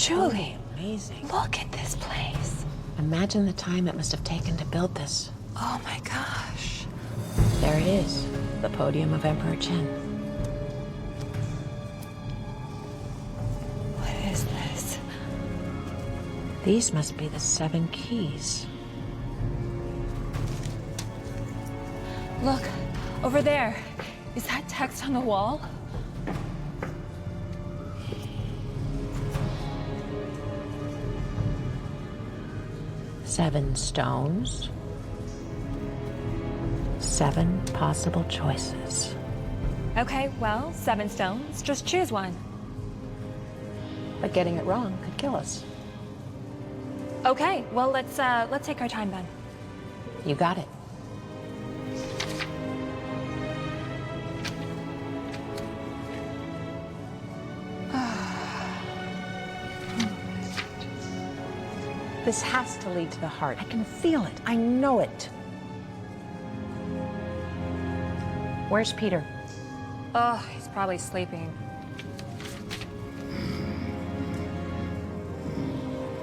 Julie, amazing. look at this place. Imagine the time it must have taken to build this. Oh my gosh. There it is, the podium of Emperor Qin. What is this? These must be the 7 keys. Look, over there. Is that text on the wall? Seven stones. 7 possible choices. Okay, well, 7 stones. Just choose one. But getting it wrong could kill us. Okay, well, let's take our time then. You got it. This has to lead to the heart. I can feel it. I know it. Where's Peter? Oh, he's probably sleeping.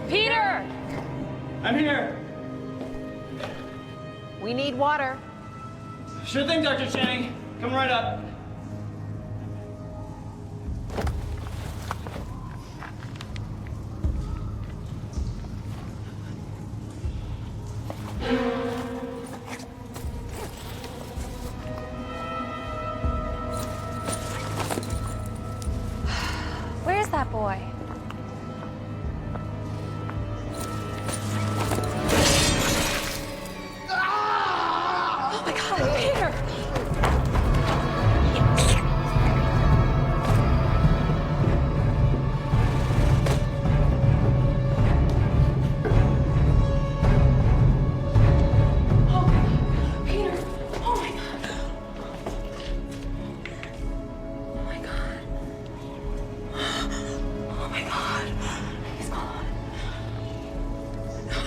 Peter! I'm here. We need water. Sure thing, Dr. Chang. Come right up. Where's that boy? Oh my God, Peter! Oh, Peter! Oh my God! Oh my God! Oh my God! He's gone. No!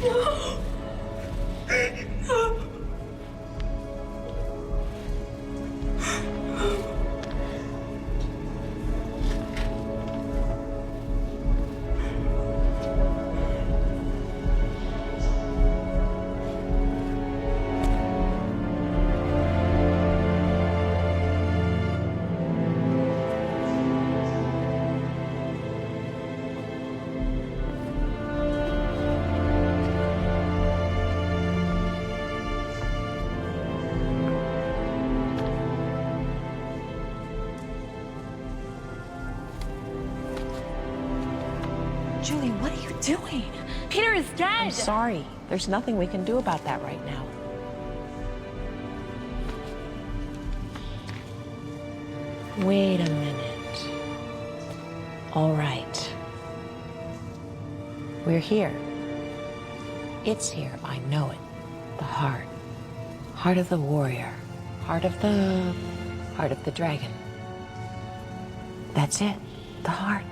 No! Julie, what are you doing? Peter is dead! I'm sorry. There's nothing we can do about that right now. Wait a minute. All right. We're here. It's here. I know it. The heart. Heart of the warrior. Heart of the dragon. That's it. The heart.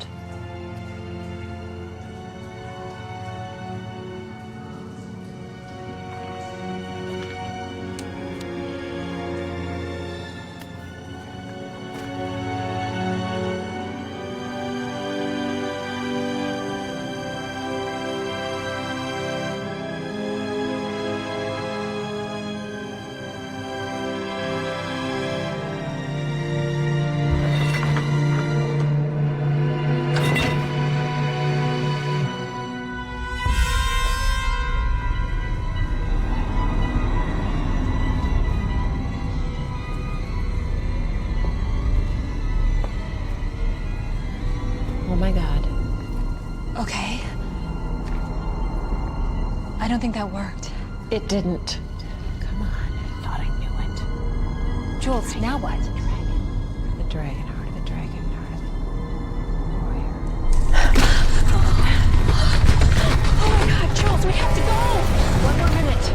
Oh my God. Okay. I don't think that worked. It didn't. Come on. I thought I knew it. Jules, now what? The dragon, heart of the dragon, heart of the warrior. Oh my God, Jules, we have to go! 1 more minute.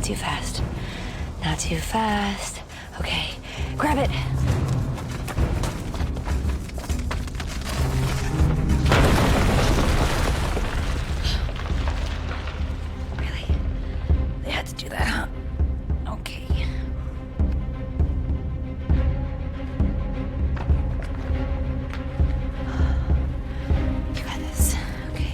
not too fast. Not too fast. Okay, grab it. Really? They had to do that, huh? Okay. You got this. Okay.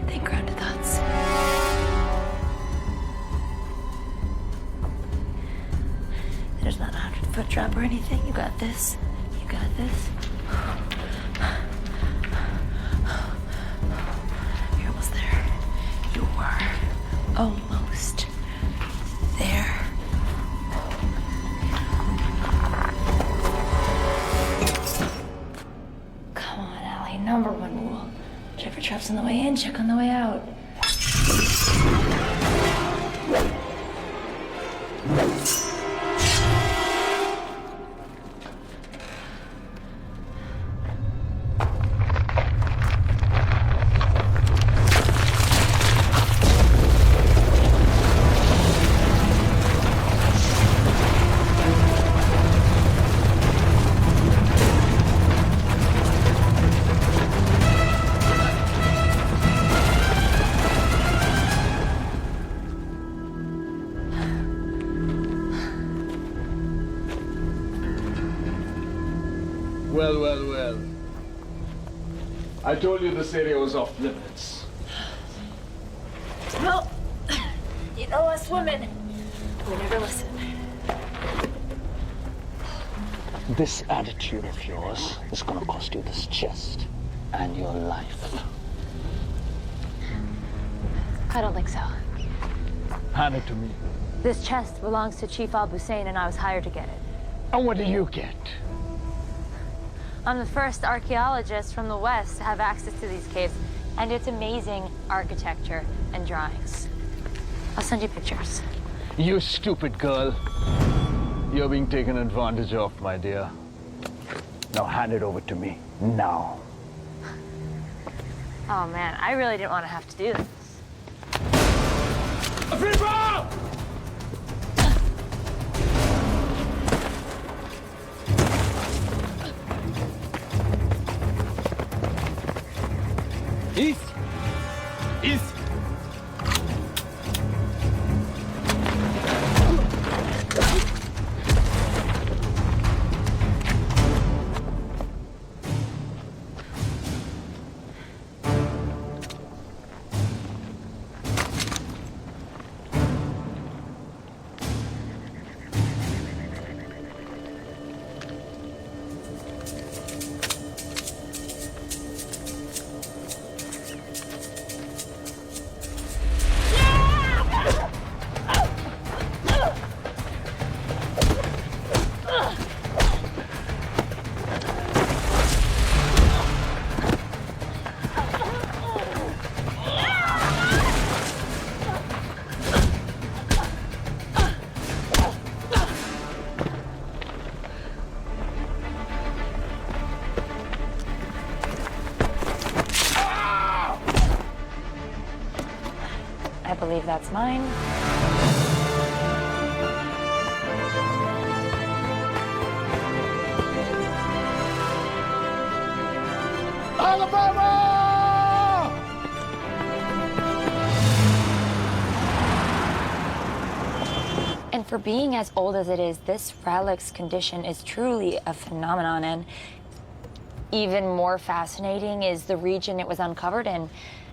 Think grounded thoughts. There's not a 100-foot drop or anything. You got this. You got this. You're almost there. You are almost there. Come on, Allie. Number one rule. Check for traps on the way in, check on the way out. Well, well, well. I told you this area was off limits. Well, you know us women, we never listen. This attitude of yours is gonna cost you this chest and your life. I don't think so. Hand it to me. This chest belongs to Chief Al-Hussein, and I was hired to get it. And what do you get? I'm the first archaeologist from the West to have access to these caves, and it's amazing architecture and drawings. I'll send you pictures. You stupid girl. You're being taken advantage of, my dear. Now hand it over to me, now. Oh man, I really didn't want to have to do this. East! East! I believe that's mine. Alabama! And for being as old as it is, this relic's condition is truly a phenomenon, and even more fascinating is the region it was uncovered in.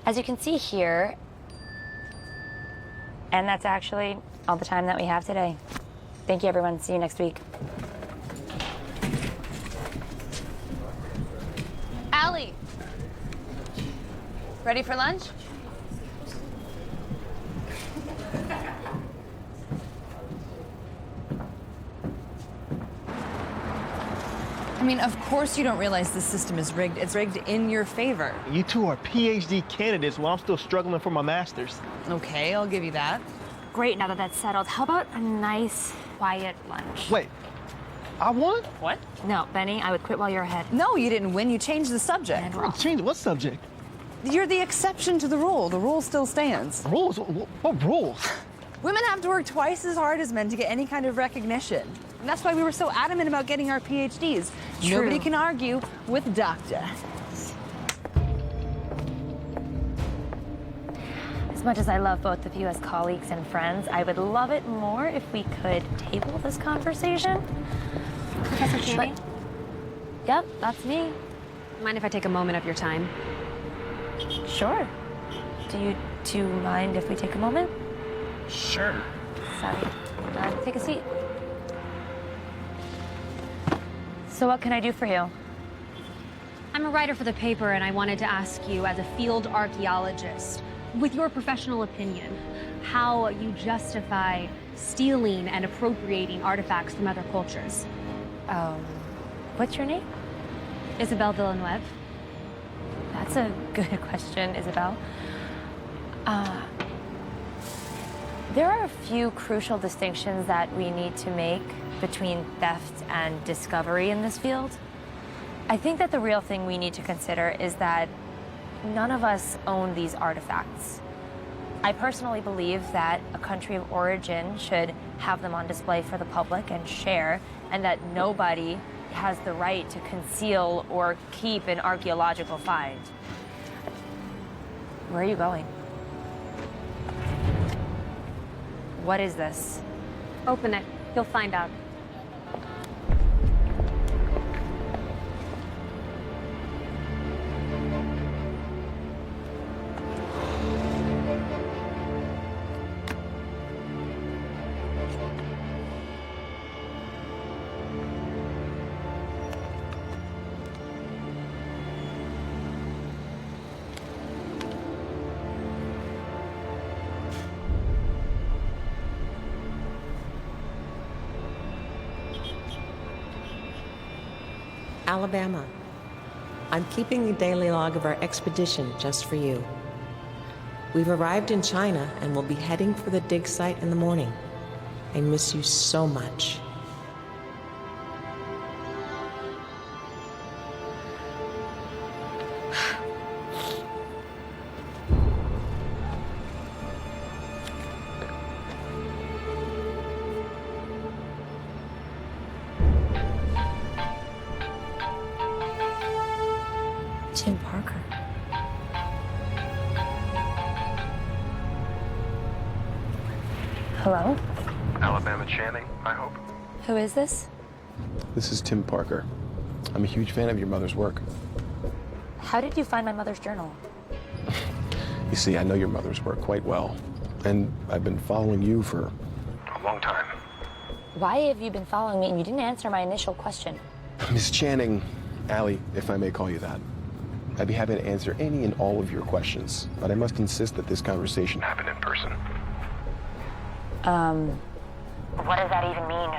As you can see here, and that's actually all the time that we have today. Thank you, everyone. See you next week. Allie, ready for lunch? I mean, of course you don't realize the system is rigged. It's rigged in your favor. You two are PhD candidates while I'm still struggling for my master's. Okay, I'll give you that. Great, now that that's settled, how about a nice, quiet lunch? Wait, I won? What? No, Benny, I would quit while you're ahead. No, you didn't win. You changed the subject. Change what subject? You're the exception to the rule. The rule still stands. Rules? What rules? Women have to work twice as hard as men to get any kind of recognition. And that's why we were so adamant about getting our PhDs. True. Nobody can argue with doctor. As much as I love both of you as colleagues and friends, I would love it more if we could table this conversation. Professor Channing, Yep, that's me. mind if I take a moment of your time? Sure. Do you mind if we take a moment? Sure. Sorry. Take a seat. So what can I do for you? I'm a writer for the paper, and I wanted to ask you, as a field archaeologist, with your professional opinion, how you justify stealing and appropriating artifacts from other cultures. What's your name? Isabelle Villeneuve. That's a good question, Isabel. There are a few crucial distinctions that we need to make between theft and discovery in this field. I think that the real thing we need to consider is that none of us own these artifacts. I personally believe that a country of origin should have them on display for the public and share, and that nobody has the right to conceal or keep an archaeological find. Where are you going? What is this? Open it. You'll find out. Alabama. I'm keeping a daily log of our expedition just for you. We've arrived in China and will be heading for the dig site in the morning. I miss you so much. Tim Parker. Hello? Alabama Channing, I hope. Who is this? This is Tim Parker. I'm a huge fan of your mother's work. How did you find my mother's journal? You see, I know your mother's work quite well, and I've been following you for A long time. Why have you been following me and you didn't answer my initial question? Miss Channing, Allie, if I may call you that. I'd be happy to answer any and all of your questions, but I must insist that this conversation Happened in person. What does that even mean?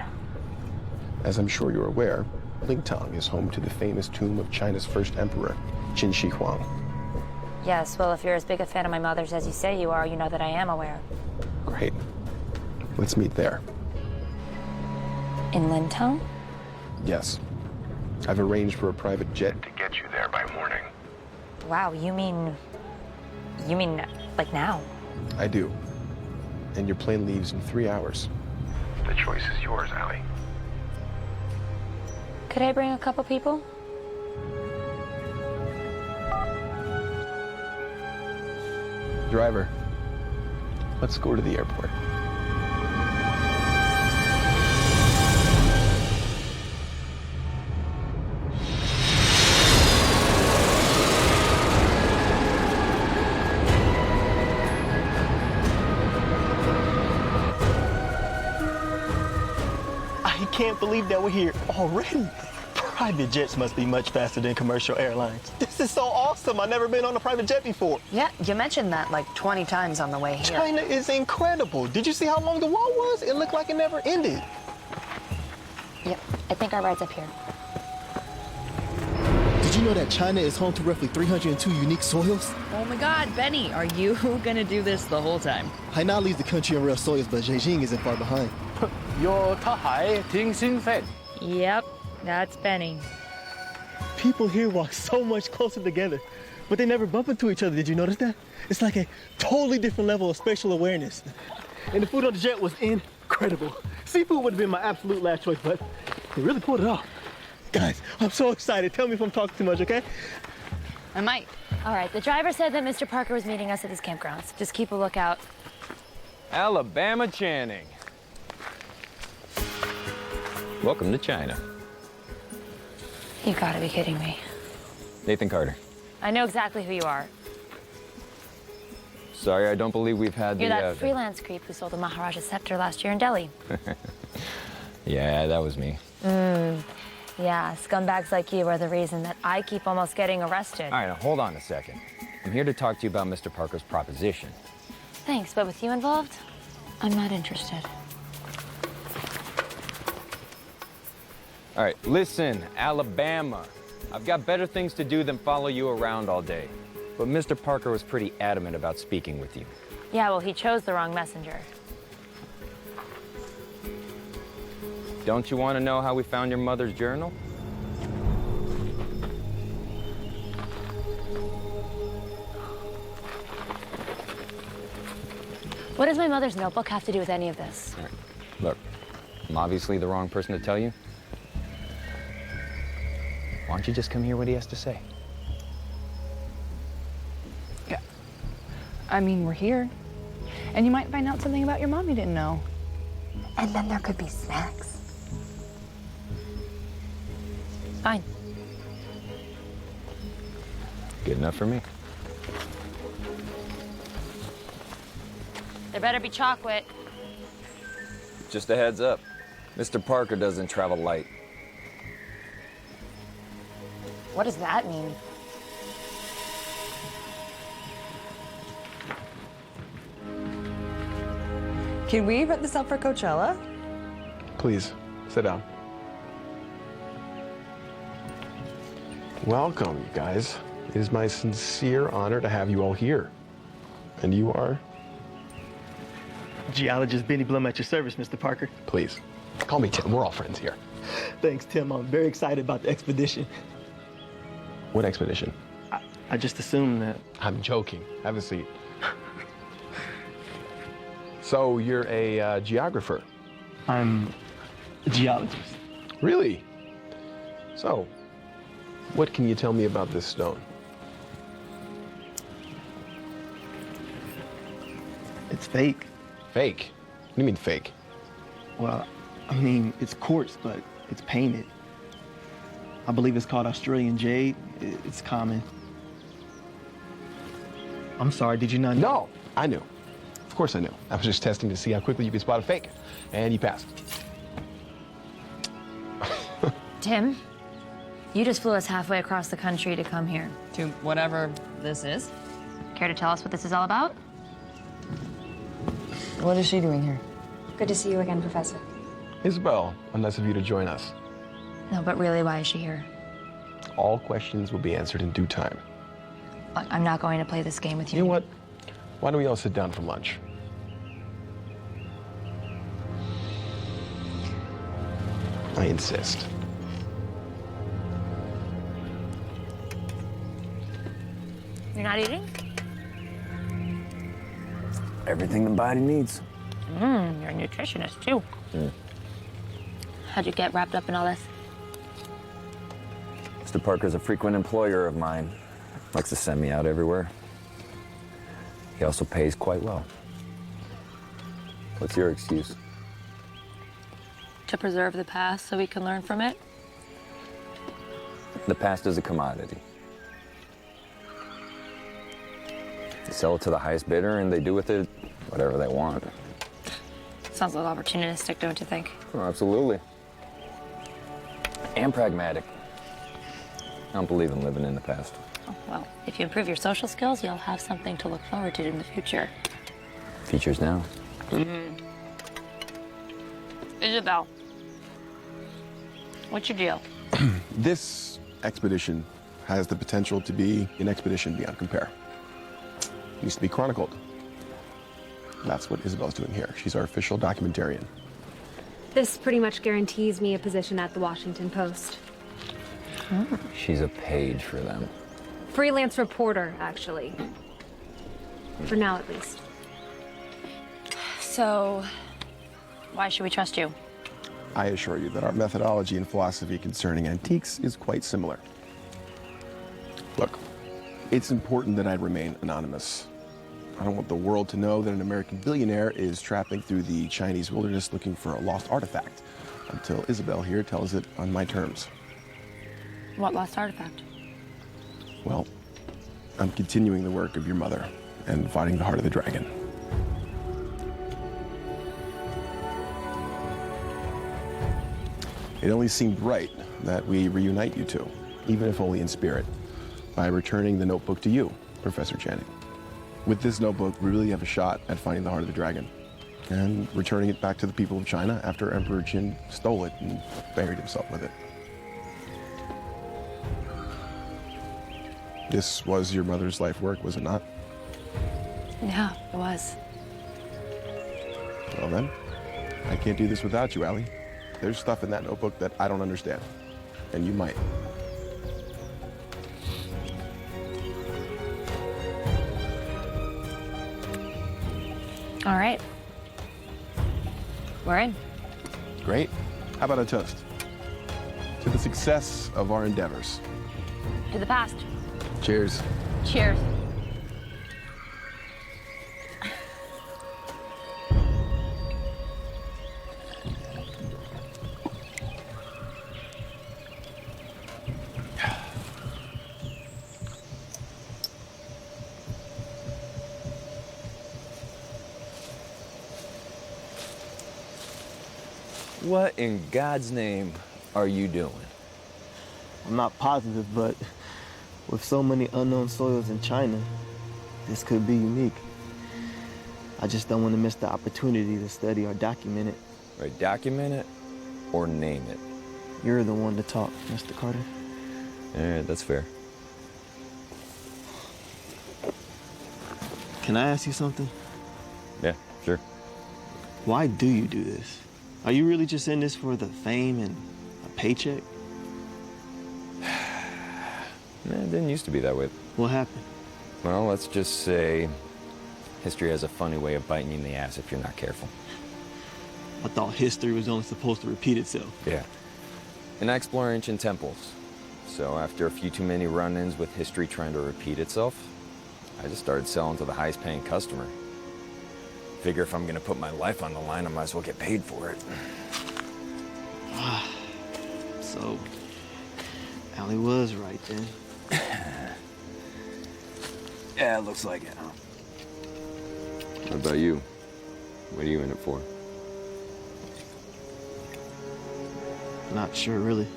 As I'm sure you're aware, Lingtang is home to the famous tomb of China's first emperor, Qin Shi Huang. Yes, well, if you're as big a fan of my mother's as you say you are, you know that I am aware. Great. Let's meet there. In Lintown? Yes. I've arranged for a private jet To get you there by morning. Wow, you mean like now? I do. And your plane leaves in 3 hours. The choice is yours, Allie. Could I bring a couple people? Driver, let's go to the airport. I can't believe that we're here already. Private jets must be much faster than commercial airlines. This is so awesome. I've never been on a private jet before. Yeah, you mentioned that like 20 times on the way here. China is incredible. Did you see how long the wall was? It looked like it never ended. Yep, I think our ride's up here. Did you know that China is home to roughly 302 unique soils? Oh my God, Benny, are you gonna do this the whole time? Hainan leads the country in rare soils, but Beijing isn't far behind. Yep, that's Benny. People here walk so much closer together, but they never bump into each other. Did you notice that? It's like a totally different level of spatial awareness. And the food on the jet was incredible. Seafood would have been my absolute last choice, but they really pulled it off. Guys, I'm so excited. Tell me if I'm talking too much, okay? I might. All right, the driver said that Mr. Parker was meeting us at his campgrounds. Just keep a lookout. Alabama Channing. Welcome to China. You gotta be kidding me. Nathan Carter. I know exactly who you are. Sorry, I don't believe we've had You're the... that freelance creep who sold the Maharaja's scepter last year in Delhi. Yeah, that was me. Yeah, scumbags like you are the reason that I keep almost getting arrested. All right, now hold on a second. I'm here to talk to you about Mr. Parker's proposition. Thanks, but with you involved, I'm not interested. All right, listen, Alabama. I've got better things to do than follow you around all day. But Mr. Parker was pretty adamant about speaking with you. Yeah, well, he chose the wrong messenger. Don't you want to know how we found your mother's journal? What does my mother's notebook have to do with any of this? All right. Look, I'm obviously the wrong person to tell you. Why don't you just come hear what he has to say? Yeah. I mean, we're here. And you might find out something about your mom you didn't know. And then there could be snacks. Fine. Good enough for me. There better be chocolate. Just a heads up. Mr. Parker doesn't travel light. What does that mean? Can we put this up for Coachella? Please, sit down. Welcome, you guys. It is my sincere honor to have you all here. And you are? Geologist Benny Blum at your service, Mr. Parker. Please, call me Tim. We're all friends here. Thanks, Tim. I'm very excited about the expedition. What expedition? I just assumed that. I'm joking. Have a seat. So you're a geographer? I'm a geologist. Really? So, what can you tell me about this stone? It's fake. Fake? What do you mean fake? Well, I mean, it's quartz, but it's painted. I believe it's called Australian jade. It's common. I'm sorry, did you not know? No, I knew. Of course I knew. I was just testing to see how quickly you could spot a fake. And you passed. Tim, you just flew us halfway across the country to come here. To whatever this is. Care to tell us what this is all about? What is she doing here? Good to see you again, Professor. Isabel, nice of you to join us. No, but really, why is she here? All questions will be answered in due time. Look, I'm not going to play this game with you. You know what? Why don't we all sit down for lunch? I insist. You're not eating? Everything the body needs. You're a nutritionist, too. How'd you get wrapped up in all this? Mr. Parker's a frequent employer of mine. Likes to send me out everywhere. He also pays quite well. What's your excuse? To preserve the past so we can learn from it? The past is a commodity. They sell it to the highest bidder and they do with it whatever they want. Sounds a little opportunistic, don't you think? Oh, absolutely. And pragmatic. I don't believe in living in the past. Oh, well, if you improve your social skills, you'll have something to look forward to in the future. Features now. Isabel, what's your deal? This expedition has the potential to be an expedition beyond compare. It needs to be chronicled. That's what Isabel's doing here. She's our official documentarian. This pretty much guarantees me a position at the Washington Post. She's a page for them. Freelance reporter, actually. For now, at least. So, why should we trust you? I assure you that our methodology and philosophy concerning antiques is quite similar. Look, it's important that I remain anonymous. I don't want the world to know that an American billionaire is trapping through the Chinese wilderness looking for a lost artifact until Isabel here tells it on my terms. What lost artifact? Well, I'm continuing the work of your mother and finding the heart of the dragon. It only seemed right that we reunite you two, even if only in spirit, by returning the notebook to you, Professor Channing. With this notebook, we really have a shot at finding the heart of the dragon and returning it back to the people of China after Emperor Qin stole it and buried himself with it. This was your mother's life work, was it not? Yeah, it was. Well then, I can't do this without you, Allie. There's stuff in that notebook that I don't understand, and you might. All right. We're in. Great. How about a toast? To the success of our endeavors. To the past. Cheers. Cheers. What in God's name are you doing? I'm not positive, but with so many unknown soils in China, this could be unique. I just don't want to miss the opportunity to study or document it. Right, document it or name it. You're the one to talk, Mr. Carter. All right, that's fair. Can I ask you something? Yeah, sure. Why do you do this? Are you really just in this for the fame and a paycheck? Nah, it didn't used to be that way. What happened? Well, let's just say history has a funny way of biting you in the ass if you're not careful. I thought history was only supposed to repeat itself. Yeah. And I explore ancient temples. So after a few too many run-ins with history trying to repeat itself, I just started selling to the highest paying customer. Figure if I'm gonna put my life on the line, I might as well get paid for it. So, Allie was right then. Yeah, it looks like it, huh? What about you? What are you in it for? Not sure, really.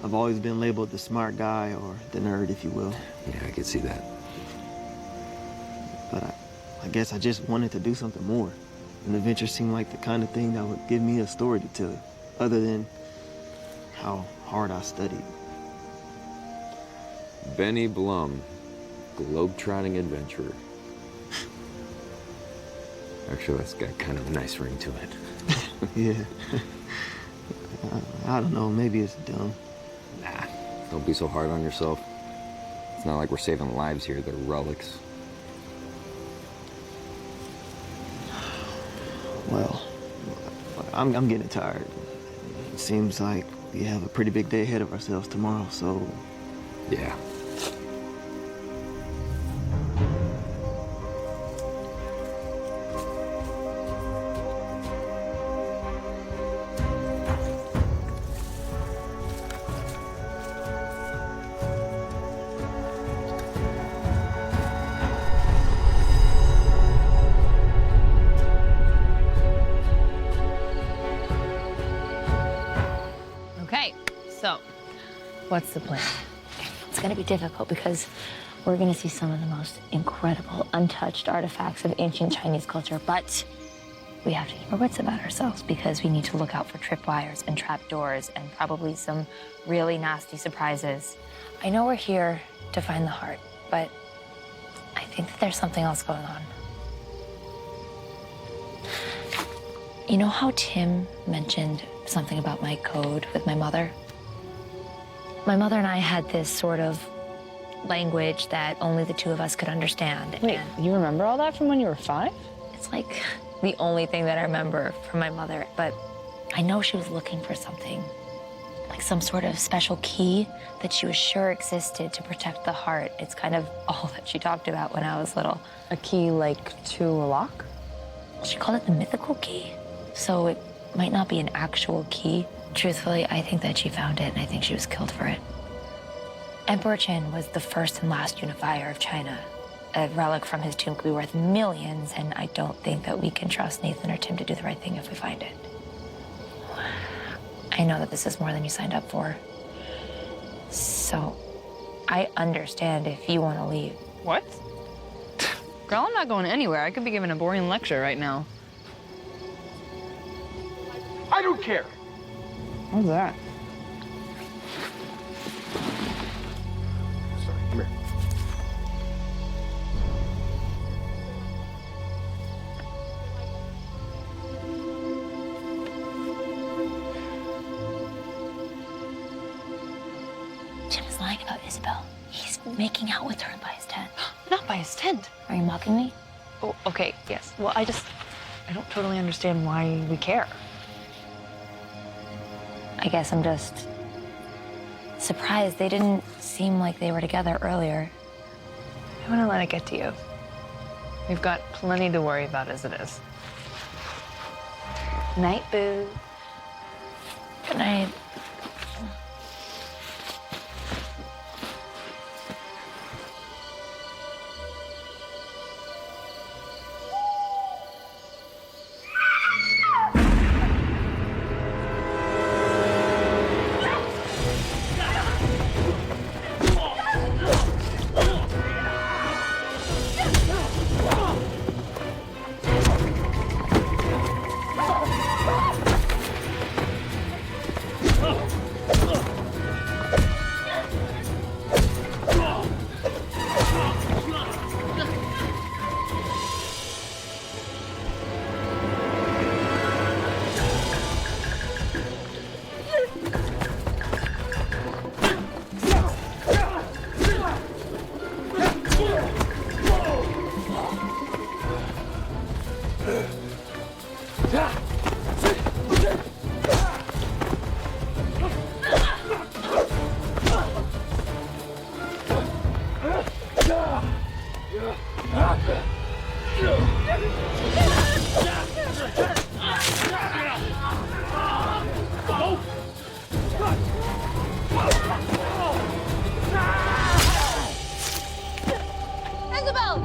I've always been labeled the smart guy or the nerd, if you will. Yeah, I could see that. But I guess I just wanted to do something more. And the venture seemed like the kind of thing that would give me a story to tell, other than how hard I studied. Benny Blum, globe-trotting adventurer. Actually, that's got kind of a nice ring to it. Yeah. I don't know, maybe it's dumb. Nah, don't be so hard on yourself. It's not like we're saving lives here, they're relics. Well, I'm getting tired. It seems like we have a pretty big day ahead of ourselves tomorrow, so... Yeah. Okay, so what's the plan? It's gonna be difficult because we're gonna see some of the most incredible, untouched artifacts of ancient Chinese culture, but we have to keep our wits about ourselves because we need to look out for tripwires and trapdoors and probably some really nasty surprises. I know we're here to find the heart, but I think that there's something else going on. You know how Tim mentioned something about my code with my mother? My mother and I had this sort of language that only the two of us could understand. Wait, you remember all that from when you were 5? It's like the only thing that I remember from my mother, but I know she was looking for something, like some sort of special key that she was sure existed to protect the heart. It's kind of all that she talked about when I was little. A key, like, to a lock? She called it the mythical key, so it might not be an actual key. Truthfully, I think that she found it, and I think she was killed for it. Emperor Qin was the first and last unifier of China. A relic from his tomb could be worth millions, and I don't think that we can trust Nathan or Tim to do the right thing if we find it. I know that this is more than you signed up for. So, I understand if you want to leave. What? Girl, I'm not going anywhere. I could be giving a boring lecture right now. I don't care. What's that? Sorry, come here. Tim is lying about Isabel. He's making out with her by his tent. Not by his tent. Are you mocking me? Oh, okay, yes. Well, I don't totally understand why we care. I guess I'm just surprised. They didn't seem like they were together earlier. I want to let it get to you. We've got plenty to worry about as it is. Night, boo. Good night. Isabel!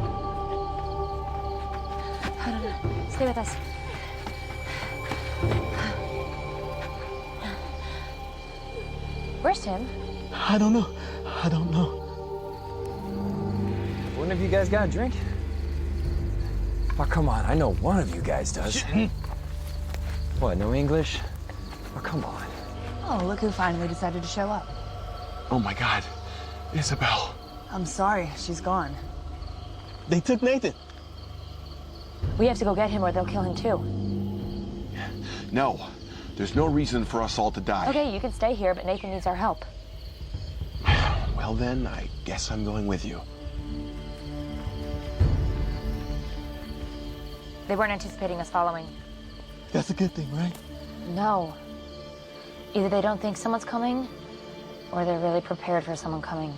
No. Stay with us. Where's Tim? I don't know. I don't know. One of you guys got a drink? Oh, come on. I know one of you guys does. What, no English? Oh, come on. Oh, look who finally decided to show up. Oh my God, Isabel. I'm sorry, she's gone. They took Nathan. We have to go get him or they'll kill him too. No, there's no reason for us all to die. Okay, you can stay here, but Nathan needs our help. Well then, I guess I'm going with you. They weren't anticipating us following. That's a good thing, right? No. Either they don't think someone's coming, or they're really prepared for someone coming.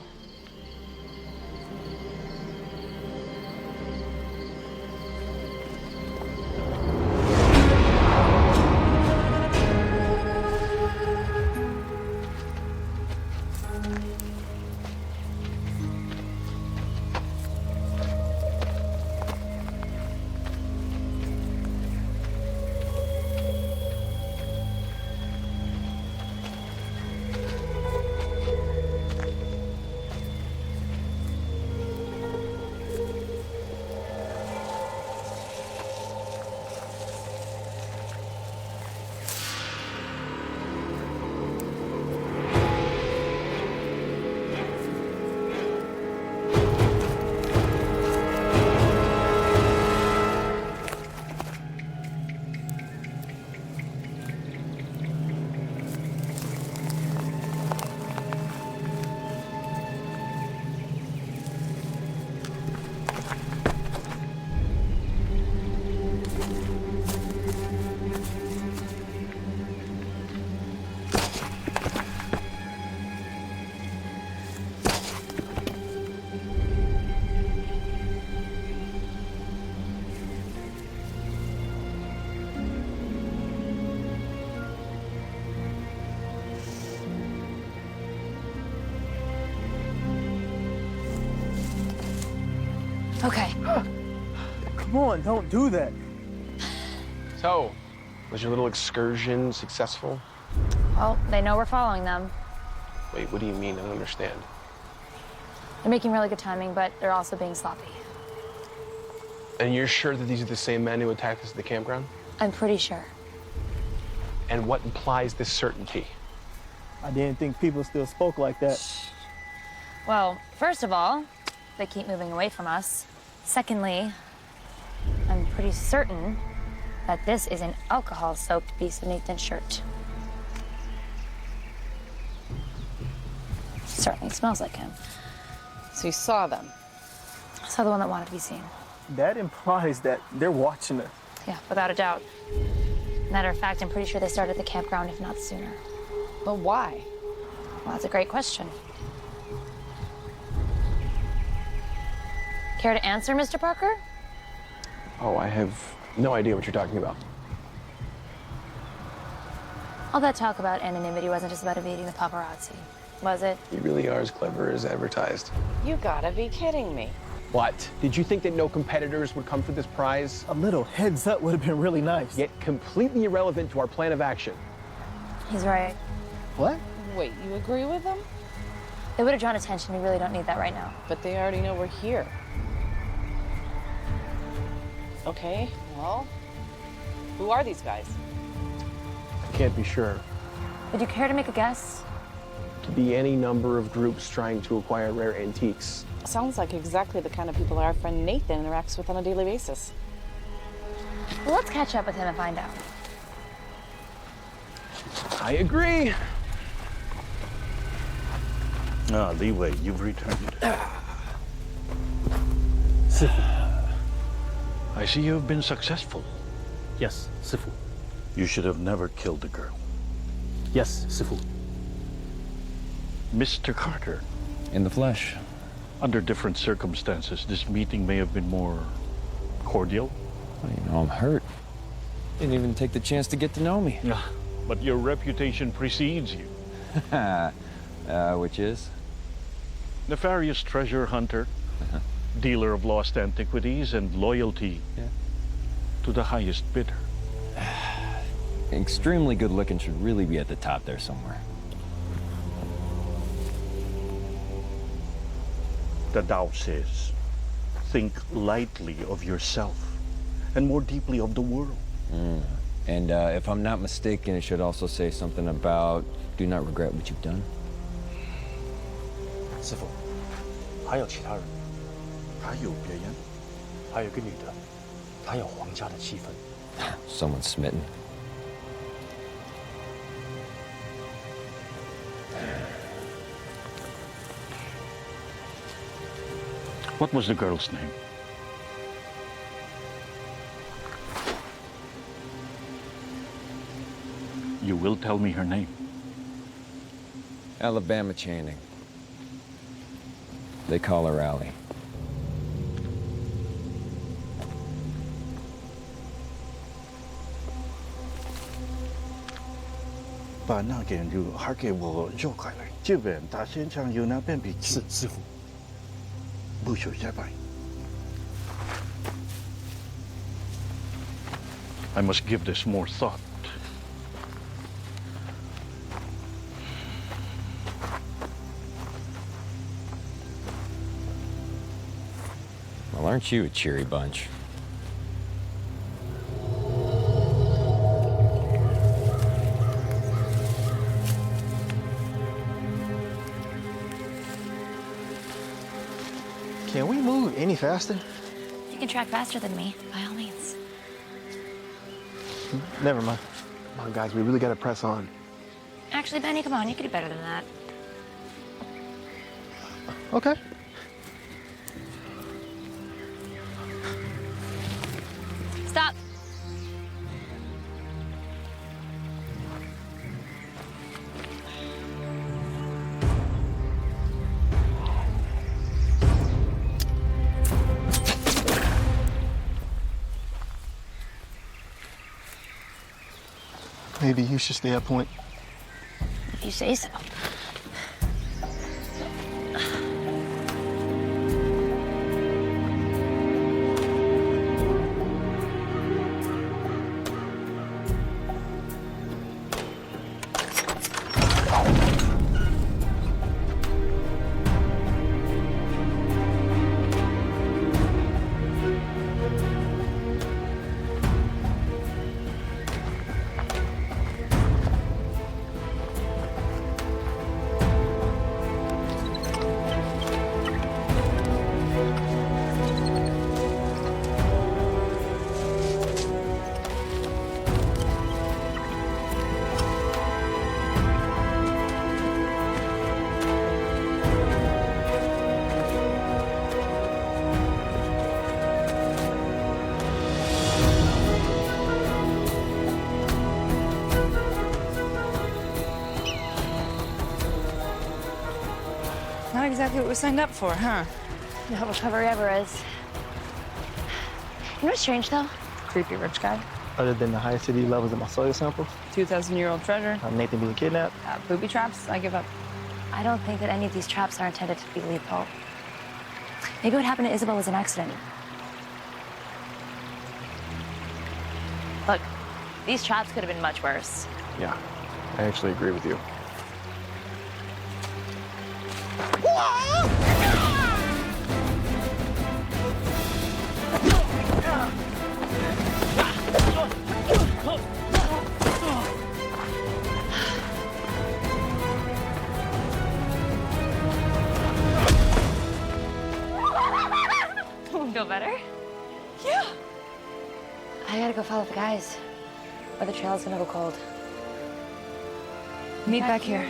Okay. Come on, don't do that. So, was your little excursion successful? Well, they know we're following them. Wait, what do you mean? I don't understand. They're making really good timing, but they're also being sloppy. And you're sure that these are the same men who attacked us at the campground? I'm pretty sure. And what implies this certainty? I didn't think people still spoke like that. Well, first of all, they keep moving away from us. Secondly, I'm pretty certain that this is an alcohol-soaked piece of Nathan's shirt. Certainly smells like him. So you saw them? I saw the one that wanted to be seen. That implies that they're watching us. Yeah, without a doubt. Matter of fact, I'm pretty sure they started at the campground, if not sooner. But why? Well, that's a great question. Care to answer, Mr. Parker? Oh, I have no idea what you're talking about. All that talk about anonymity wasn't just about evading the paparazzi, was it? You really are as clever as advertised. You gotta be kidding me. What? Did you think that no competitors would come for this prize? A little heads up would have been really nice. Yet completely irrelevant to our plan of action. He's right. What? Wait, you agree with them? They would have drawn attention. We really don't need that right now. But they already know we're here. Okay, well, who are these guys? I can't be sure. Would you care to make a guess? Could be any number of groups trying to acquire rare antiques. Sounds like exactly the kind of people our friend Nathan interacts with on a daily basis. Well, let's catch up with him and find out. I agree. Ah, Leeway, you've returned. I see you've been successful. Yes, Sifu. You should have never killed the girl. Yes, Sifu. Mr. Carter. In the flesh. Under different circumstances, this meeting may have been more cordial. Well, you know, I'm hurt. Didn't even take the chance to get to know me. Yeah, but your reputation precedes you. Which is? Nefarious treasure hunter, dealer of lost antiquities, and loyalty to the highest bidder. Extremely good looking should really be at the top there somewhere. The Tao says, think lightly of yourself and more deeply of the world. And if I'm not mistaken, it should also say something about do not regret what you've done. 师傅，还有其他人？还有别人？还有个女的，她有皇家的气氛。Someone smitten. What was the girl's name? You will tell me her name. Alabama Channing. They call her Allie. But now again, you harke wo jokai lai. Jiben ta xian chang yu na ben bi. 是师傅。不许下拜. I must give this more thought. Well, aren't you a cheery bunch? Can we move any faster? You can track faster than me, by all means. Never mind. Come on, guys, we really gotta press on. Actually, Benny, come on, you can do better than that. Okay. Stop. Maybe you should stay at point. If you say so. Not exactly what we signed up for, huh? No recovery ever is. You know what's strange, though? Creepy rich guy. Other than the high acidity levels of my soil samples, 2,000-year-old treasure. Nathan being kidnapped. Booby traps, I give up. I don't think that any of these traps are intended to be lethal. Maybe what happened to Isabel was an accident. Look, these traps could have been much worse. Yeah, I actually agree with you. Feel better? Yeah. I gotta go follow the guys, or the trail's gonna go cold. Meet back here.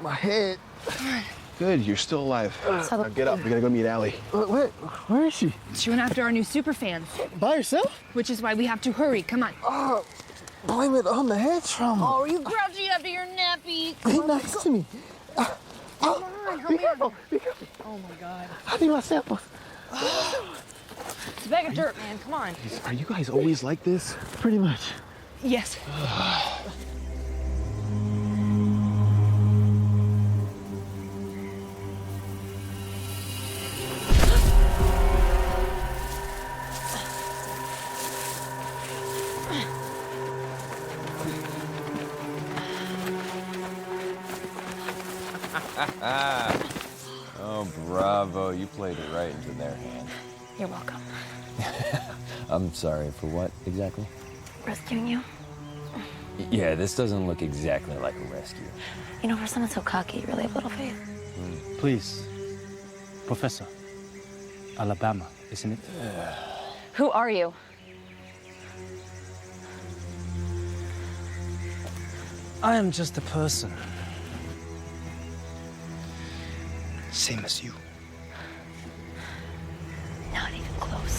My head. Good, you're still alive. Now get up, we gotta go meet Allie. Where is she? She went after our new super fans. By herself? Which is why we have to hurry. Come on. Blame it on the head trauma. Oh, are you grouchy after your nappy? Be nice to me. Come on, help me. Oh my God. I need my samples. It's a bag of dirt, man. Come on. Are you guys always like this? Pretty much. Yes. Oh, bravo. You played it right into their hand. You're welcome. I'm sorry, for what exactly? Rescuing you. Yeah, this doesn't look exactly like a rescue. You know, for someone so cocky, you really have little faith. Please, Professor. Alabama, isn't it? Who are you? I am just a person. Same as you. Not even close.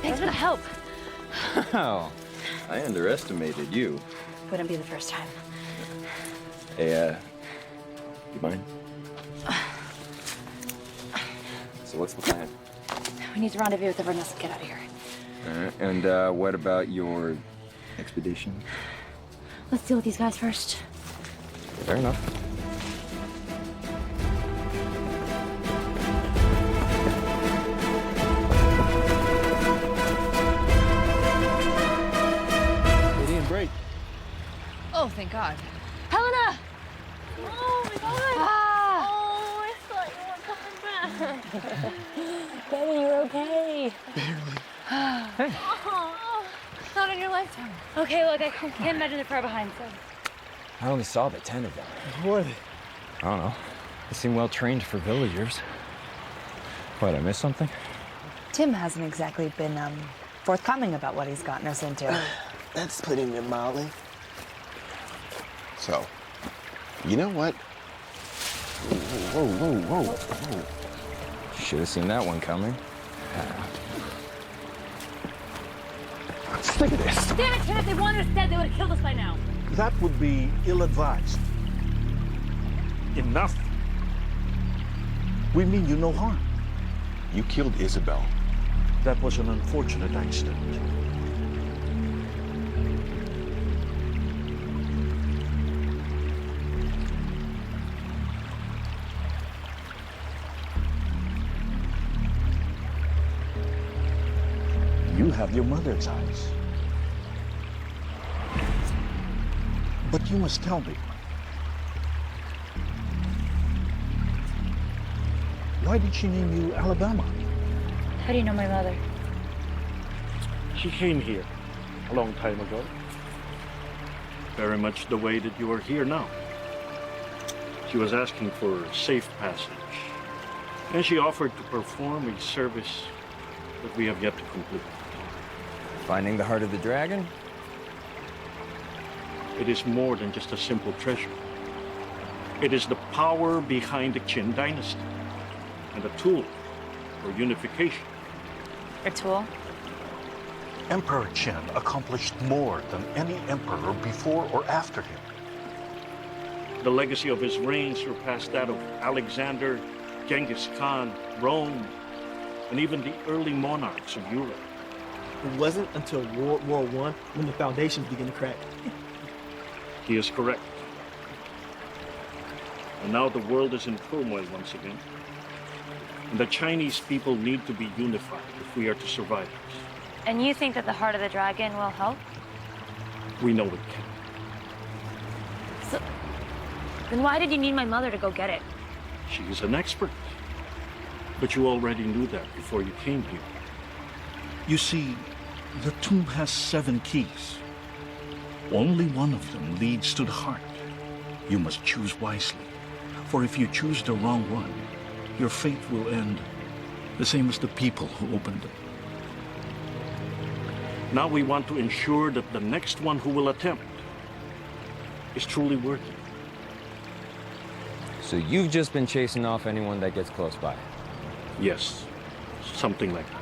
Thanks for the help. Wow. I underestimated you. Wouldn't be the first time. Hey, you mind? So what's the plan? We need to rendezvous with everyone else and get out of here. And what about your expedition? Let's deal with these guys first. Fair enough. They didn't break. Oh, thank God. Helena! Oh my God! Ah! Oh, I thought you weren't coming back. Betty, you're okay. Hey. Oh, not in your lifetime. Okay, look, I can't imagine they're far behind, so. I only saw the 10 of them. Who are they? I don't know. They seem well trained for villagers. What, I missed something? Tim hasn't exactly been forthcoming about what he's gotten us into. That's putting it mildly. So, you know what? Whoa, whoa, whoa, whoa. Should have seen that one coming. Look at this. Damn it, Tim, if they wanted us dead, they would have killed us by now. That would be ill-advised. Enough. We mean you no harm. You killed Isabel. That was an unfortunate accident. You have your mother's eyes. But you must tell me, why did she name you Alabama? How do you know my mother? She came here a long time ago. Very much the way that you are here now. She was asking for safe passage. And she offered to perform a service that we have yet to complete. Finding the heart of the dragon? It is more than just a simple treasure. It is the power behind the Qin dynasty and a tool for unification. A tool? Emperor Qin accomplished more than any emperor before or after him. The legacy of his reign surpassed that of Alexander, Genghis Khan, Rome, and even the early monarchs of Europe. It wasn't until World War I when the foundations began to crack. He is correct. And now the world is in turmoil once again. And the Chinese people need to be unified if we are to survive this. And you think that the heart of the dragon will help? We know it can. So, then why did you need my mother to go get it? She is an expert. But you already knew that before you came here. You see, the tomb has 7 keys. Only one of them leads to the heart. You must choose wisely. For if you choose the wrong one, your fate will end the same as the people who opened it. Now we want to ensure that the next one who will attempt is truly worthy. So you've just been chasing off anyone that gets close by? Yes, something like that.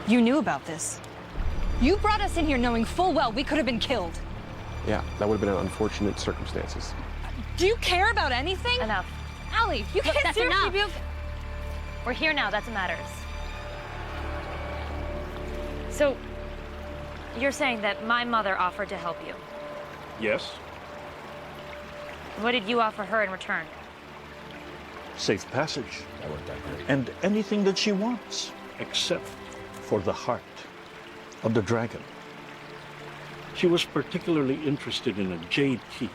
You knew about this. You brought us in here knowing full well we could have been killed. Yeah, that would have been unfortunate circumstances. Do you care about anything? Enough. Allie, you Look, can't that's seriously enough. We're here now, that's what matters. So, you're saying that my mother offered to help you? Yes, What did you offer her in return? safe passage. That worked out great. And anything that she wants, except for the heart of the dragon. She was particularly interested in a jade key,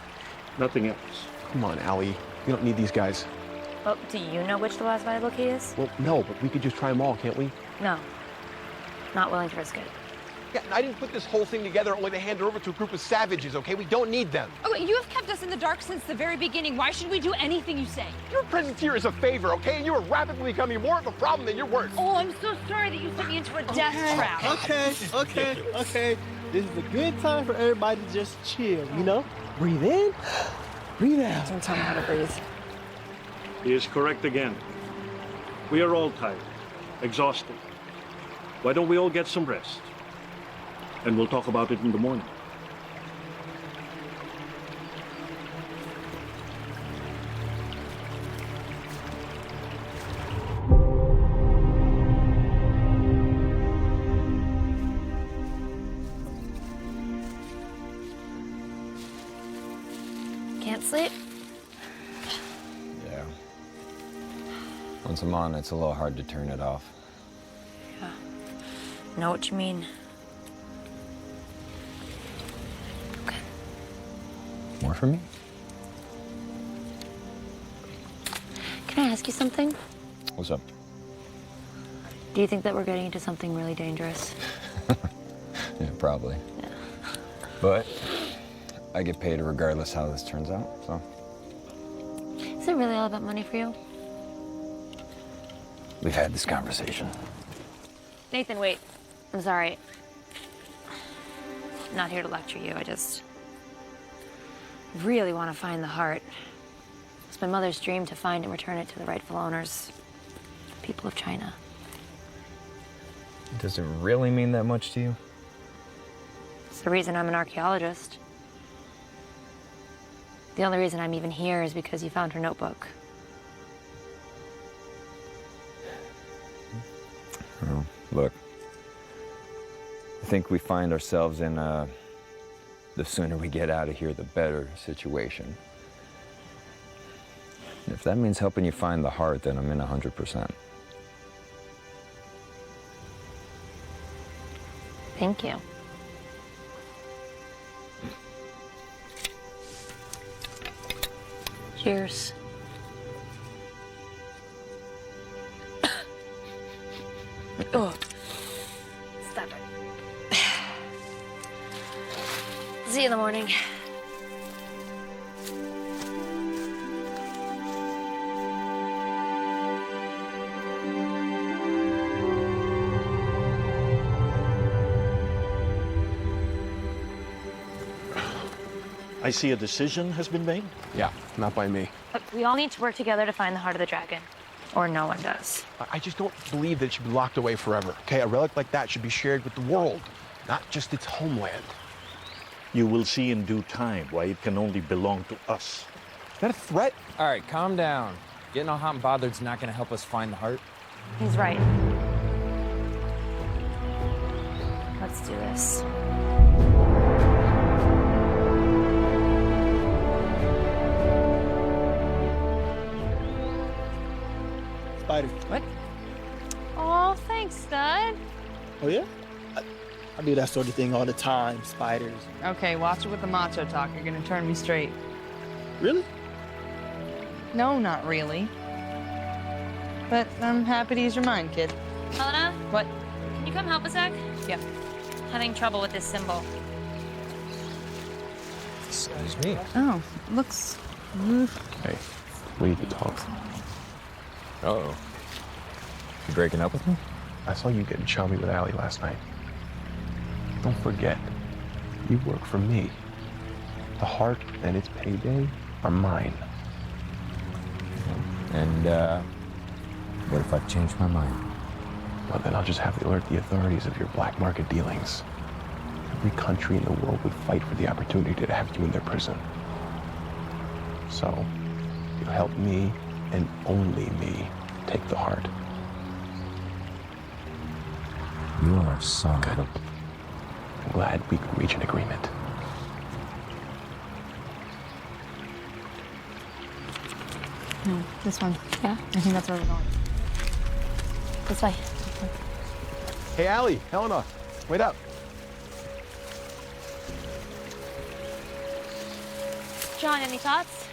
nothing else. Come on, Allie. We don't need these guys. Well, do you know which the last viable key is? Well, no, but we could just try them all, can't we? No. Not willing to risk it. Yeah, I didn't put this whole thing together only to hand it over to a group of savages, okay? We don't need them. Okay, you have kept us in the dark since the very beginning. Why should we do anything you say? Your presence here is a favor, okay? And you are rapidly becoming more of a problem than you're worth. Oh, I'm so sorry that you sent me into a death trap. Okay. This is a good time for everybody to just chill, you know? Breathe in, breathe out. Don't tell me how to breathe. He is correct again. We are all tired, exhausted. Why don't we all get some rest? And we'll talk about it in the morning. Can't sleep? Yeah. Once I'm on, it's a little hard to turn it off. Yeah. Know what you mean. Okay. More for me? Can I ask you something? What's up? Do you think that we're getting into something really dangerous? Yeah, probably. Yeah. But I get paid regardless how this turns out, so. Is it really all about money for you? we've had this conversation. Nathan, wait. I'm sorry. I'm not here to lecture you. I just really want to find the heart. It's my mother's dream to find and return it to the rightful owners, the people of China. Does it really mean that much to you? It's the reason I'm an archaeologist. The only reason I'm even here is because you found her notebook. Oh, look. I think we find ourselves in the sooner we get out of here, the better situation. And if that means helping you find the heart, then I'm in 100%. Thank you. Cheers. Oh, stop it. See you in the morning. I see a decision has been made? Yeah, not by me. Look, we all need to work together to find the heart of the dragon. Or no one does. I just don't believe that it should be locked away forever, okay? A relic like that should be shared with the world, not just its homeland. You will see in due time why it can only belong to us. Is that a threat? All right, calm down. Getting all hot and bothered's not gonna help us find the heart. He's right. Let's do this. Spider. What? Oh, thanks, Stud. Oh, yeah? I do that sort of thing all the time, spiders. Okay, watch it with the macho talk. You're gonna turn me straight. Really? No, not really. But I'm happy to use your mind, kid. Helena? What? Can you come help a sec? Yeah. Having trouble with this symbol. Excuse me. Oh, looks... Hey, we need to talk. Uh-oh. You breaking up with me? I saw you getting chummy with Allie last night. Don't forget, you work for me. The heart and its payday are mine. And, what if I've changed my mind? Well, then I'll just have to alert the authorities of your black market dealings. Every country in the world would fight for the opportunity to have you in their prison. So, you help me and only me take the heart. You are so good. I'm glad we could reach an agreement. No, this one. Yeah? I think that's where we're going. This way. Hey, Allie, Helena, wait up. John, any thoughts?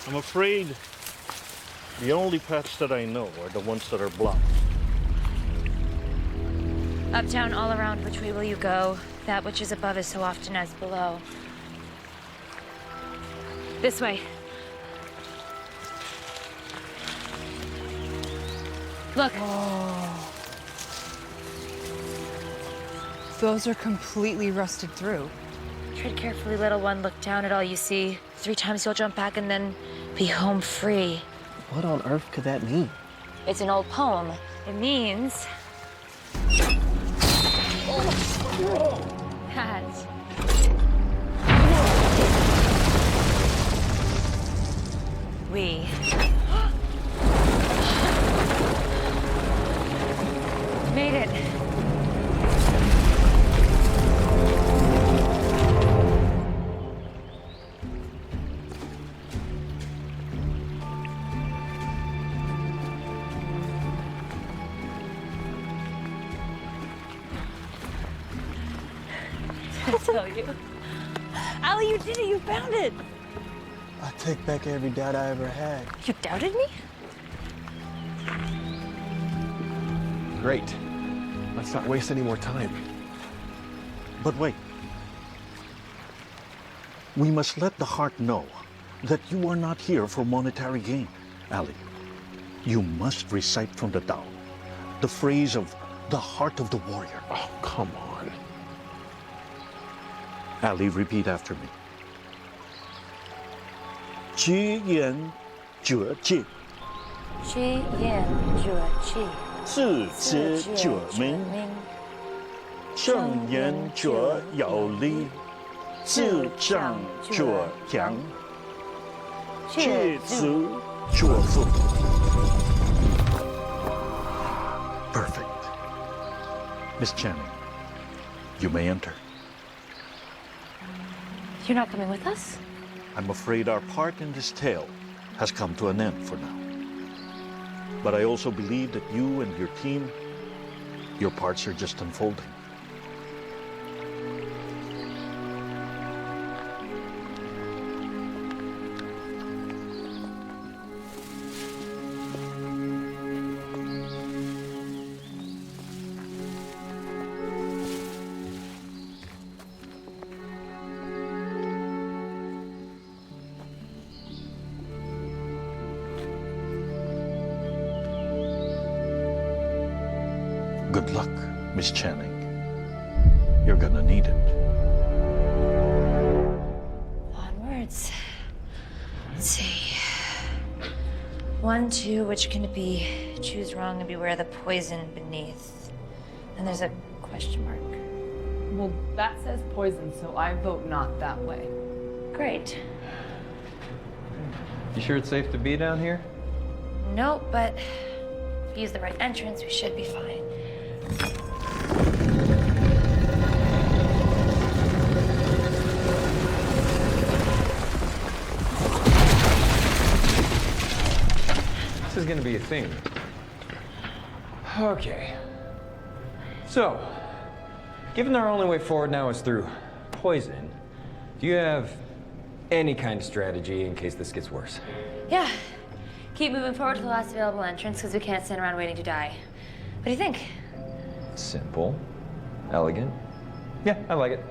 I'm afraid the only paths that I know are the ones that are blocked. Up, down, all around, which way will you go? That which is above is so often as below. This way. Look. Oh. Those are completely rusted through. Tread carefully, little one. Look down at all you see. 3 times you'll jump back and then be home free. What on earth could that mean? It's an old poem. It means... that we made it. I tell you. Allie, you did it. You found it. I take back every doubt I ever had. You doubted me? Great. Let's not waste any more time. But wait. We must let the heart know that you are not here for monetary gain. Ali, you must recite from the Tao the phrase of the heart of the warrior. Oh, come on. Ali, repeat after me. 结言者戒，知言者智，自知者明，正言者有理，自正者强，戒足者富。Perfect. Miss Channing, you may enter. You're not coming with us? I'm afraid our part in this tale has come to an end for now. But I also believe that you and your team, your parts are just unfolding. Good luck, Miss Channing. You're gonna need it. Onwards. Let's see. 1, 2, which can it be? Choose wrong and beware the poison beneath. And there's a question mark. Well, that says poison, so I vote not that way. Great. You sure it's safe to be down here? Nope, but if we use the right entrance, we should be fine. This is gonna be a thing. Okay. So, given our only way forward now is through poison, do you have any kind of strategy in case this gets worse? Yeah. Keep moving forward to the last available entrance because we can't stand around waiting to die. What do you think? Simple. Elegant. Yeah, I like it.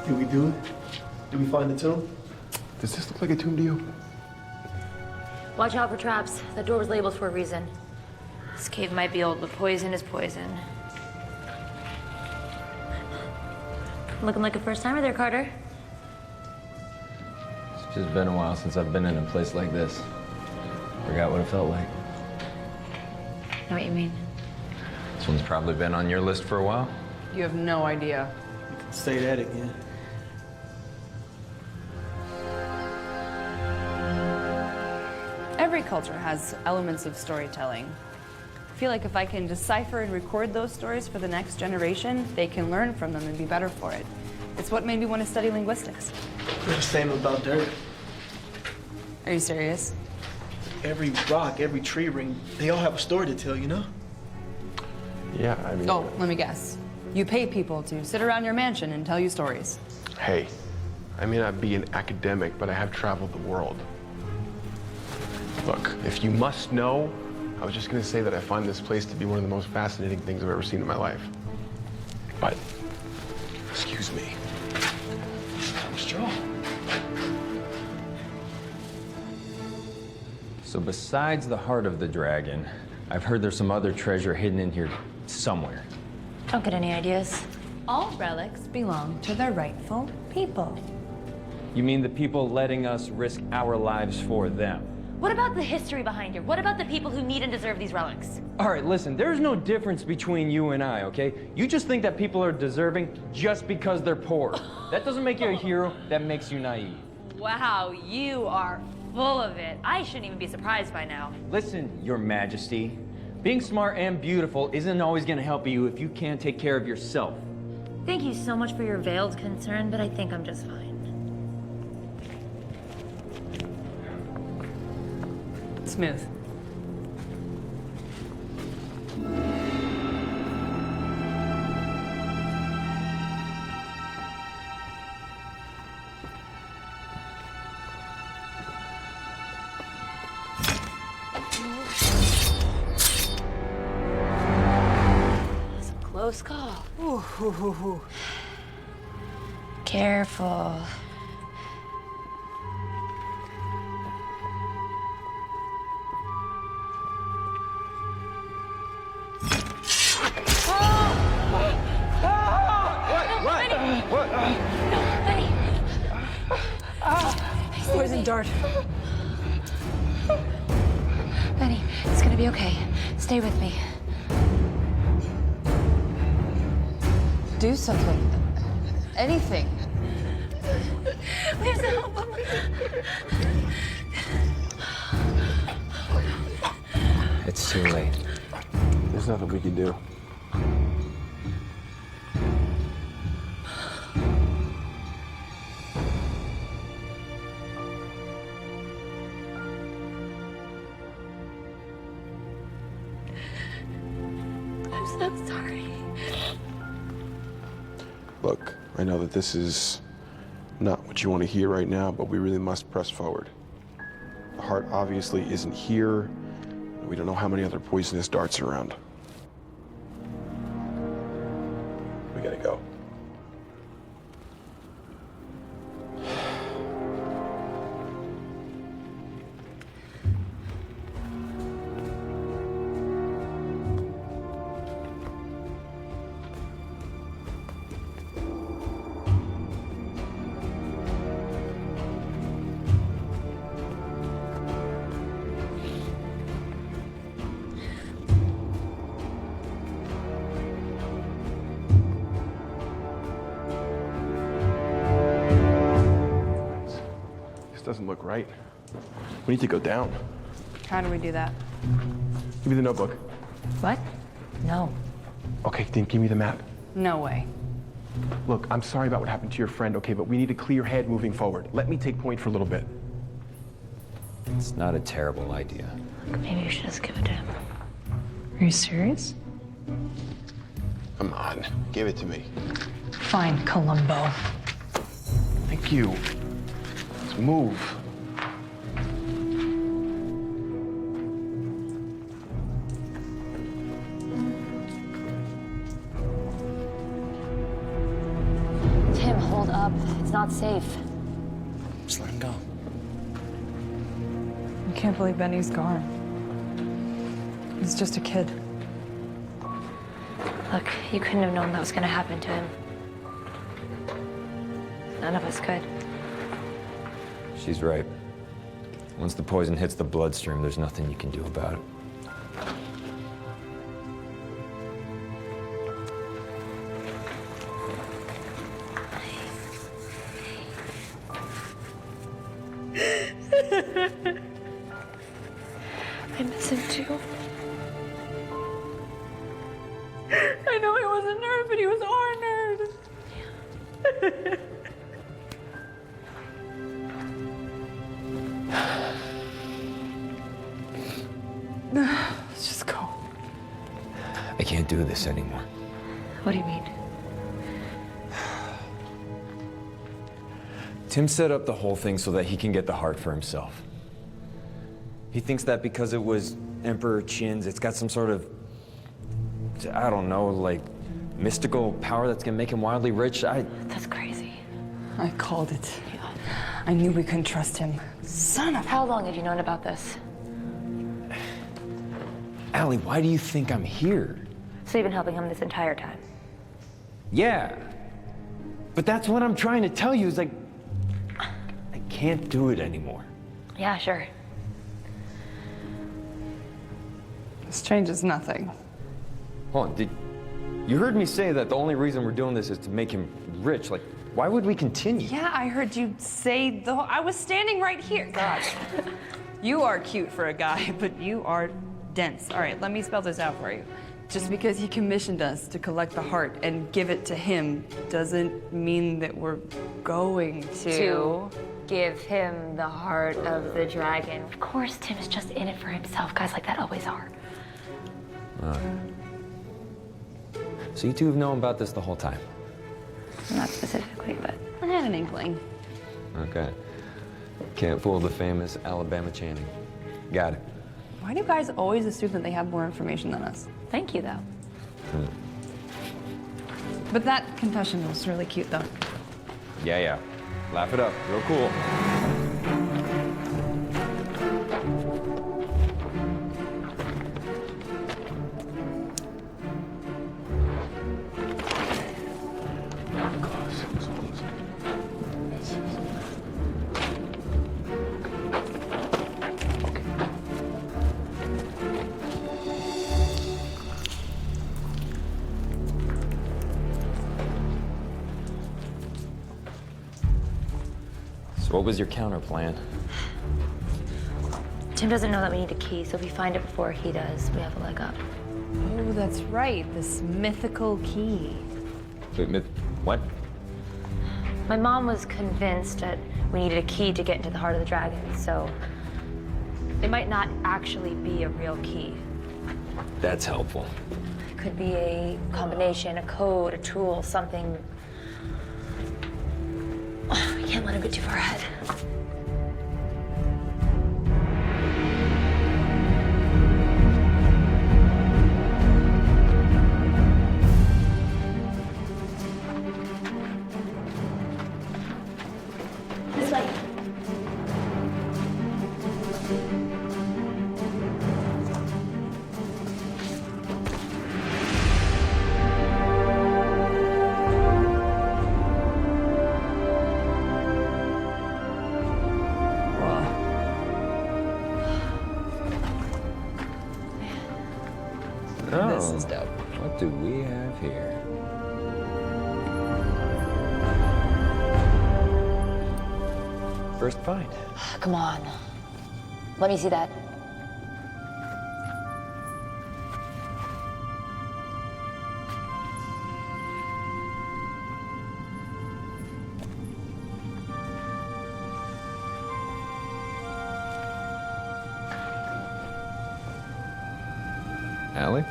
Did we do it? Did we find the tomb? Does this look like a tomb to you? Watch out for traps. That door was labeled for a reason. This cave might be old, but poison is poison. Looking like a first-timer there, Carter. It's just been a while since I've been in a place like this. Forgot what it felt like. Know what you mean? This one's probably been on your list for a while. You have no idea. Say that again. Every culture has elements of storytelling. I feel like if I can decipher and record those stories for the next generation, they can learn from them and be better for it. It's what made me want to study linguistics. The same about dirt. Are you serious? Every rock, every tree ring, they all have a story to tell, you know? Yeah, I mean... Oh, let me guess. You pay people to sit around your mansion and tell you stories. Hey, I may not be an academic, but I have traveled the world. Look, if you must know, I was just gonna say that I find this place to be one of the most fascinating things I've ever seen in my life. But, excuse me. Straw. So besides the heart of the dragon, I've heard there's some other treasure hidden in here somewhere. Don't get any ideas. All relics belong to their rightful people. You mean the people letting us risk our lives for them? What about the history behind it? What about the people who need and deserve these relics? All right, listen, there's no difference between you and I, okay? You just think that people are deserving just because they're poor. That doesn't make you a hero, that makes you naive. Wow, you are full of it. I shouldn't even be surprised by now. Listen, Your Majesty, being smart and beautiful isn't always gonna help you if you can't take care of yourself. Thank you so much for your veiled concern, but I think I'm just fine. Smooth. close call. Careful. What? No, Benny. Poison dart. Benny, it's gonna be okay. Stay with me. Do something. Anything. We have to help him. It's too late. There's nothing we can do. I'm so sorry. Look, I know that this is not what you want to hear right now, but we really must press forward. The heart obviously isn't here, and we don't know how many other poisonous darts are around. We gotta go. Doesn't look right. We need to go down. How do we do that? Give me the notebook. What? No. Okay, then give me the map. No way. Look, I'm sorry about what happened to your friend, okay, but we need a clear head moving forward. Let me take point for a little bit. It's not a terrible idea. Maybe you should just give it to him. Are you serious? Come on, give it to me. Fine, Columbo. Thank you. Let's move. Tim, hold up. It's not safe. Just let him go. I can't believe Benny's gone. He's just a kid. Look, you couldn't have known that was gonna happen to him. None of us could. She's right. Once the poison hits the bloodstream, there's nothing you can do about it. I miss him too. I know he was a nerd, but he was our nerd. Let's just go. I can't do this anymore. What do you mean? Tim set up the whole thing so that he can get the heart for himself. He thinks that because it was Emperor Qin's, it's got some sort of, I don't know, like, mystical power that's gonna make him wildly rich. That's crazy. I called it. I knew we couldn't trust him. Son of... How long have you known about this? Allie, why do you think I'm here? So you've been helping him this entire time? Yeah. But that's what I'm trying to tell you, is like, I can't do it anymore. Yeah, sure. This changes nothing. Hold on, you heard me say that the only reason we're doing this is to make him rich. Like, why would we continue? Yeah, I heard you say the whole... I was standing right here. Gosh. You are cute for a guy, but you are dense. All right, let me spell this out for you. Just because he commissioned us to collect the heart and give it to him doesn't mean that we're going To give him the heart of the dragon. Of course, Tim is just in it for himself. Guys like that always are. So you two have known about this the whole time? Not specifically, but... I had an inkling. Okay. Can't fool the famous Alabama Channing. Got it. Why do guys always assume that they have more information than us? Thank you, though. But that confession was really cute, though. Yeah, yeah. Laugh it up. Real cool. So what was your counter plan? Tim doesn't know that we need a key, so if we find it before he does, we have a leg up. Oh, that's right. This mythical key. Wait, what? My mom was convinced that we needed a key to get into the heart of the dragon, so it might not actually be a real key. That's helpful. It could be a combination, a code, a tool, something. Oh, I can't let him get too far ahead. This way. Oh, This is dope. What do we have here? First find. Come on. Let me see that. Allie?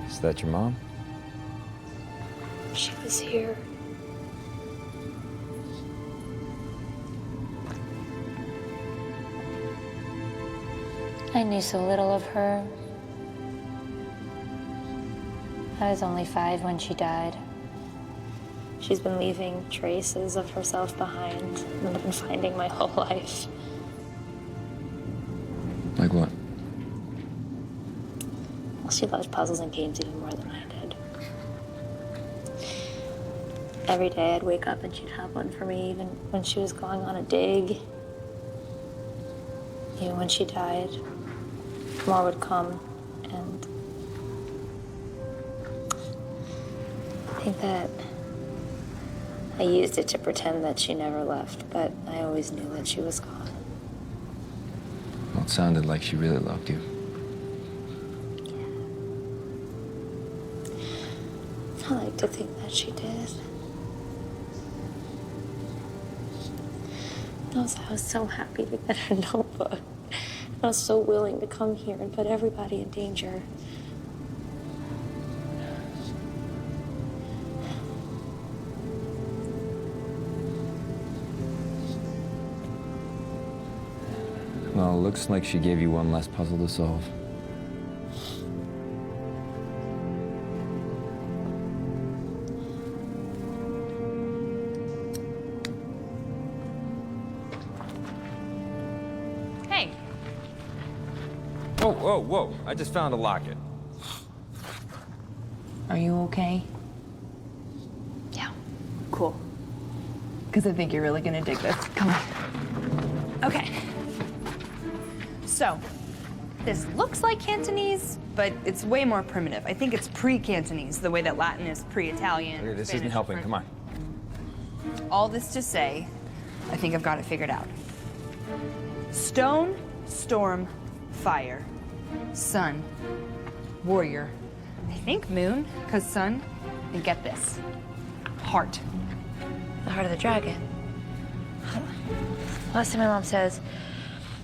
Is that your mom? She was here. I knew so little of her. I was only 5 when she died. She's been leaving traces of herself behind that I've been finding my whole life. Like what? Well, she loves puzzles and games even more than I did. Every day I'd wake up and she'd have one for me, even when she was going on a dig. Even when she died, more would come, and I think that I used it to pretend that she never left, but I always knew that she was gone. Well, it sounded like she really loved you. I like to think that she did. I was so happy to get her notebook. I was so willing to come here and put everybody in danger. Well, it looks like she gave you one less puzzle to solve. Hey. Whoa, whoa, whoa. I just found a locket. Are you okay? Yeah. Cool. Because I think you're really gonna dig this. Come on. Okay. So, this looks like Cantonese, but it's way more primitive. I think it's pre-Cantonese, the way that Latin is pre-Italian. Okay, this Spanish, isn't helping. French. Come on. All this to say, I think I've got it figured out. Stone, storm, fire, sun, warrior. I think moon, because sun, and get this, heart. The heart of the dragon. Last time my mom says,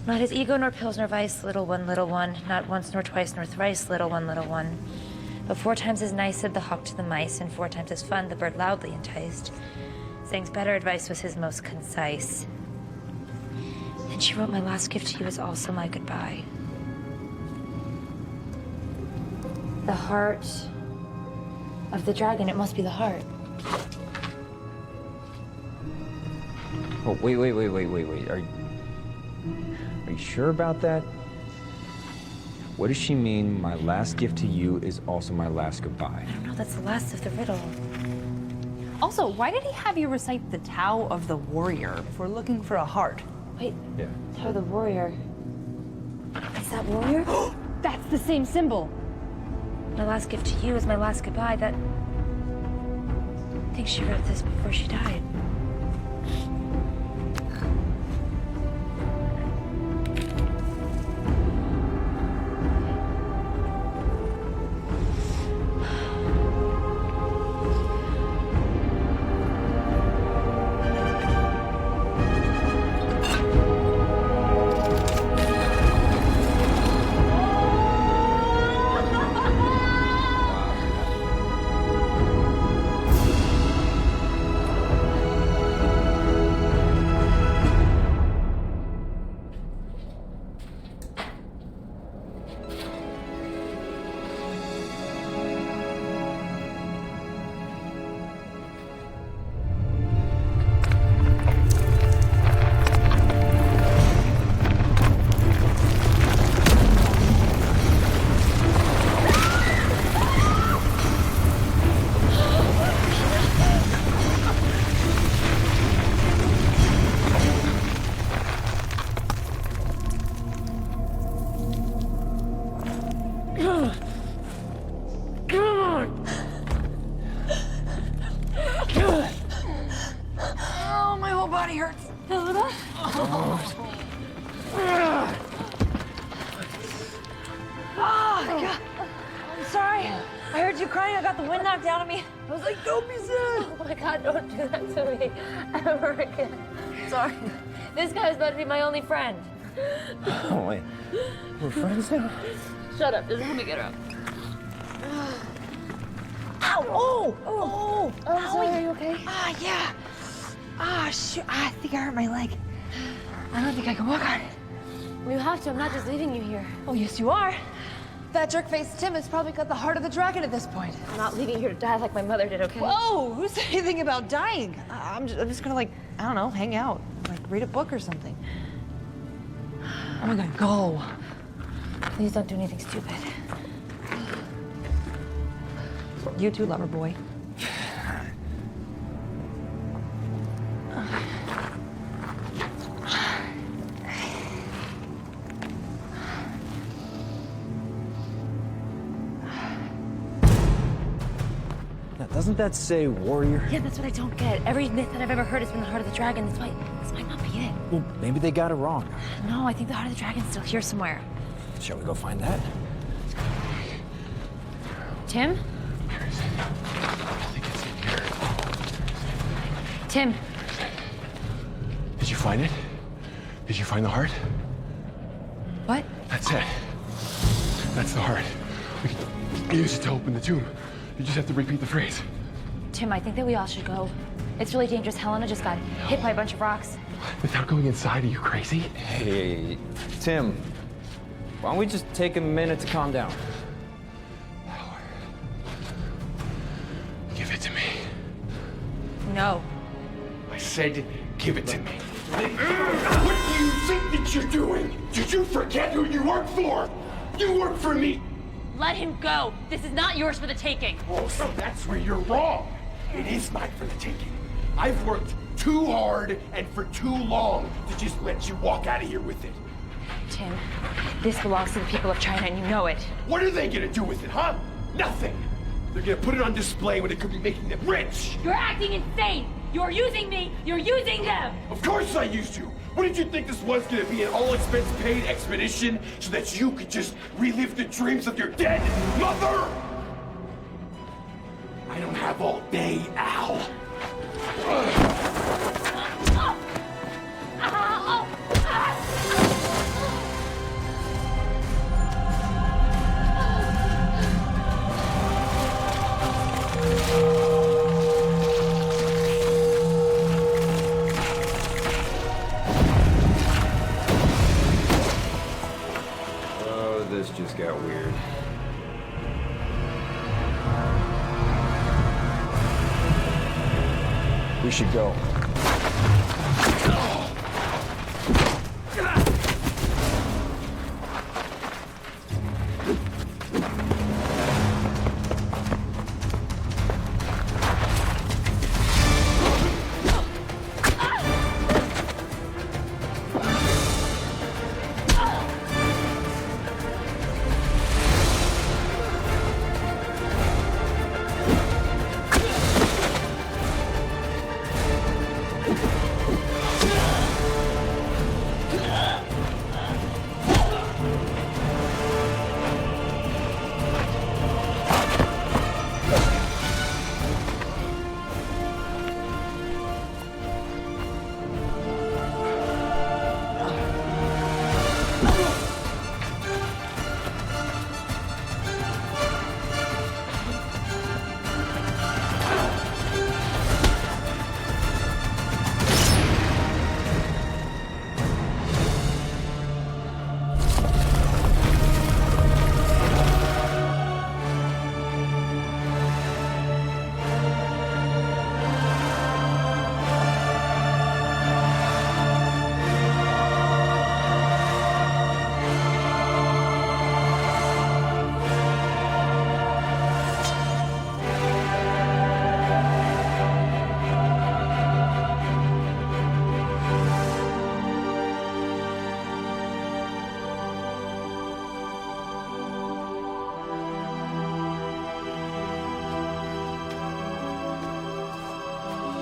not his ego nor pills nor vice, little one, not once nor twice nor thrice, little one. But 4 times as nice said the hawk to the mice, and 4 times as fun the bird loudly enticed. Saying's better advice was his most concise. And she wrote, "My last gift to you is also my goodbye." The heart of the dragon. It must be the heart. Oh, wait. Are you sure about that? What does she mean, my last gift to you is also my last goodbye? I don't know, that's the last of the riddle. Also, why did he have you recite the Tao of the Warrior if we're looking for a heart? Wait, Yeah. Tao of the Warrior. Is that warrior? That's the same symbol. My last gift to you is my last goodbye. I think she wrote this before she died. Oh, my whole body hurts. Oh, God. I'm sorry. I heard you crying. I got the wind knocked out of me. I was like, don't be sad. Oh my God, don't do that to me ever again. Sorry. This guy's about to be my only friend. Oh, wait. We're friends now? Shut up, just let me get her up. Ow! Oh! Oh! I'm sorry, are you okay? Ah, yeah. Ah, shoot. I think I hurt my leg. I don't think I can walk on it. You have to. I'm not just leaving you here. Oh, yes, you are. That jerk-faced Tim has probably got the heart of the dragon at this point. I'm not leaving you here to die like my mother did, okay? Whoa! Who said anything about dying? I'm just gonna, like, I don't know, hang out. Like, read a book or something. Oh my God, go. Please don't do anything stupid. You too, lover boy. Now, doesn't that say warrior? Yeah, that's what I don't get. Every myth that I've ever heard has been the heart of the dragon. This might not be it. Well, maybe they got it wrong. No, I think the heart of the dragon's still here somewhere. Shall we go find that? Tim? Tim. Did you find it? Did you find the heart? What? That's it. That's the heart. We can use it to open the tomb. You just have to repeat the phrase. Tim, I think that we all should go. It's really dangerous. Helena just got hit by a bunch of rocks. Without going inside, are you crazy? Hey, Tim. Why don't we just take a minute to calm down? Give it to me. No. I said, give it to me. What do you think that you're doing? Did you forget who you work for? You work for me. Let him go. This is not yours for the taking. Oh, so that's where you're wrong. It is mine for the taking. I've worked too hard and for too long to just let you walk out of here with it. Tim, this belongs to the people of China, and you know it. What are they gonna do with it, huh? Nothing. They're gonna put it on display when it could be making them rich. You're acting insane. You're using me. You're using them. Of course I used you. What did you think this was gonna be, an all-expense-paid expedition so that you could just relive the dreams of your dead mother? I don't have all day, Al. things got weird. We should go.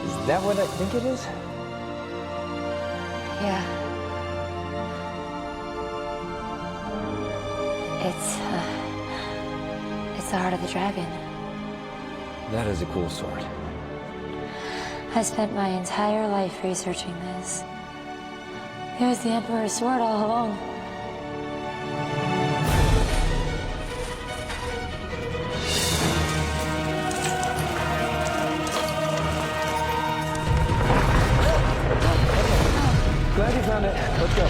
Is that what I think it is? Yeah. It's the heart of the dragon. That is a cool sword. I spent my entire life researching this. It was the Emperor's sword all along. Glad you found it. Let's go.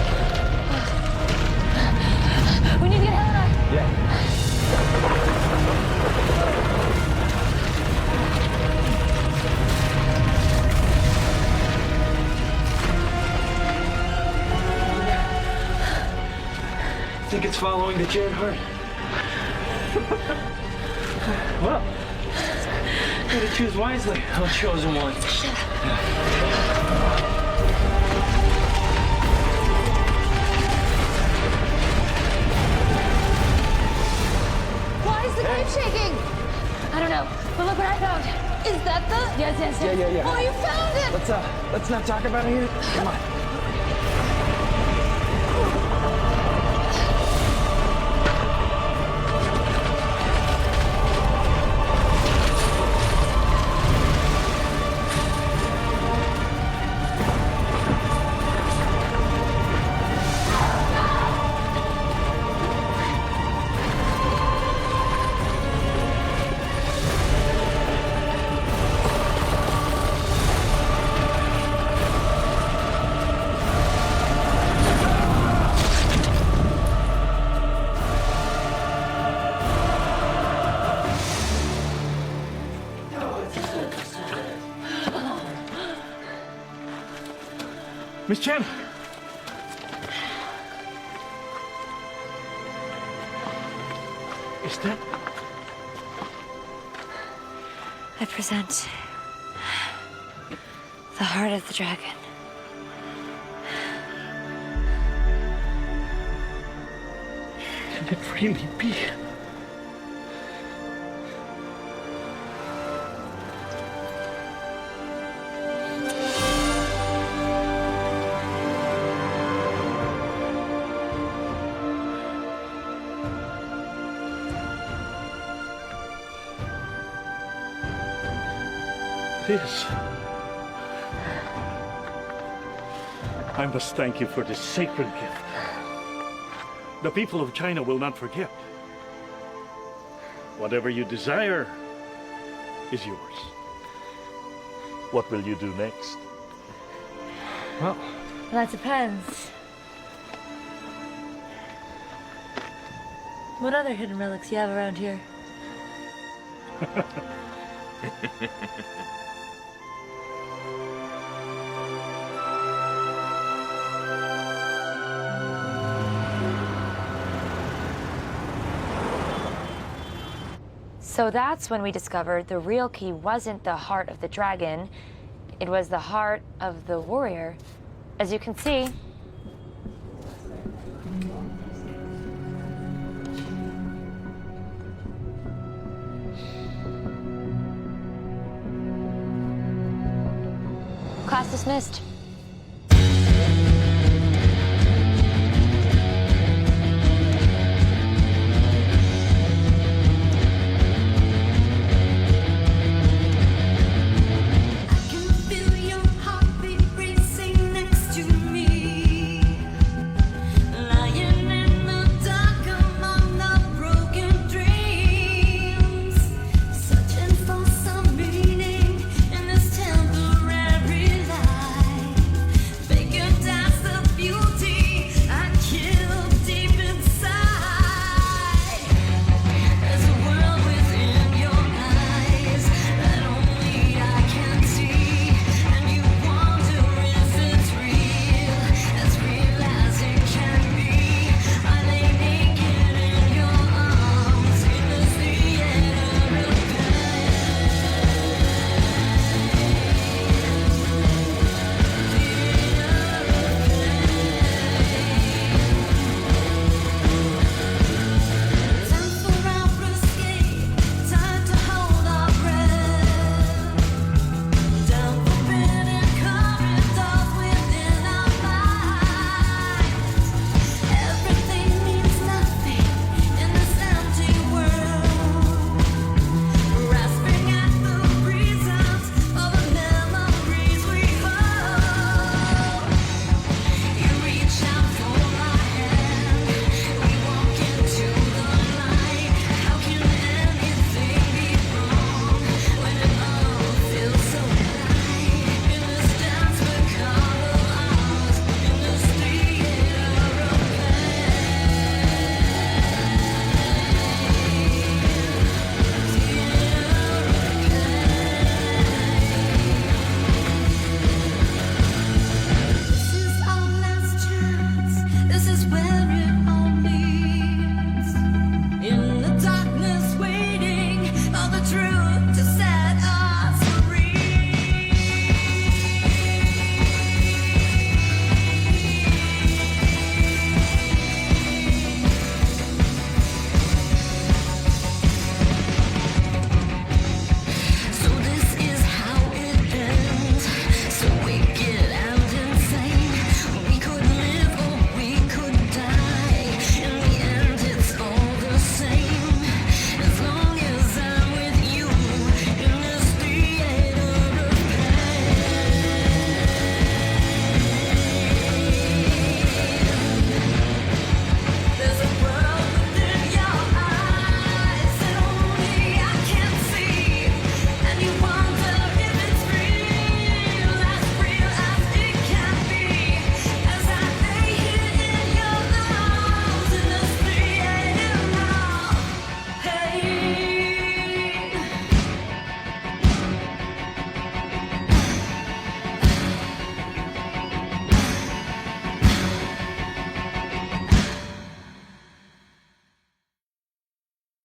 We need to get Helena. Yeah. Think it's following the Jared heart. Well, gotta choose wisely. I'll chosen one. Why is the grave shaking? I don't know, but look what I found. Is that the? Yes, yes, yes. Yeah. Oh, you found it! Let's not talk about it here. Come on. Miss Chen! Is that? I present the heart of the dragon. Can it really be? This. I must thank you for this sacred gift. The people of China will not forget. Whatever you desire is yours. What will you do next? Well, That depends. What other hidden relics you have around here? So that's when we discovered the real key wasn't the heart of the dragon, it was the heart of the warrior. As you can see, class dismissed.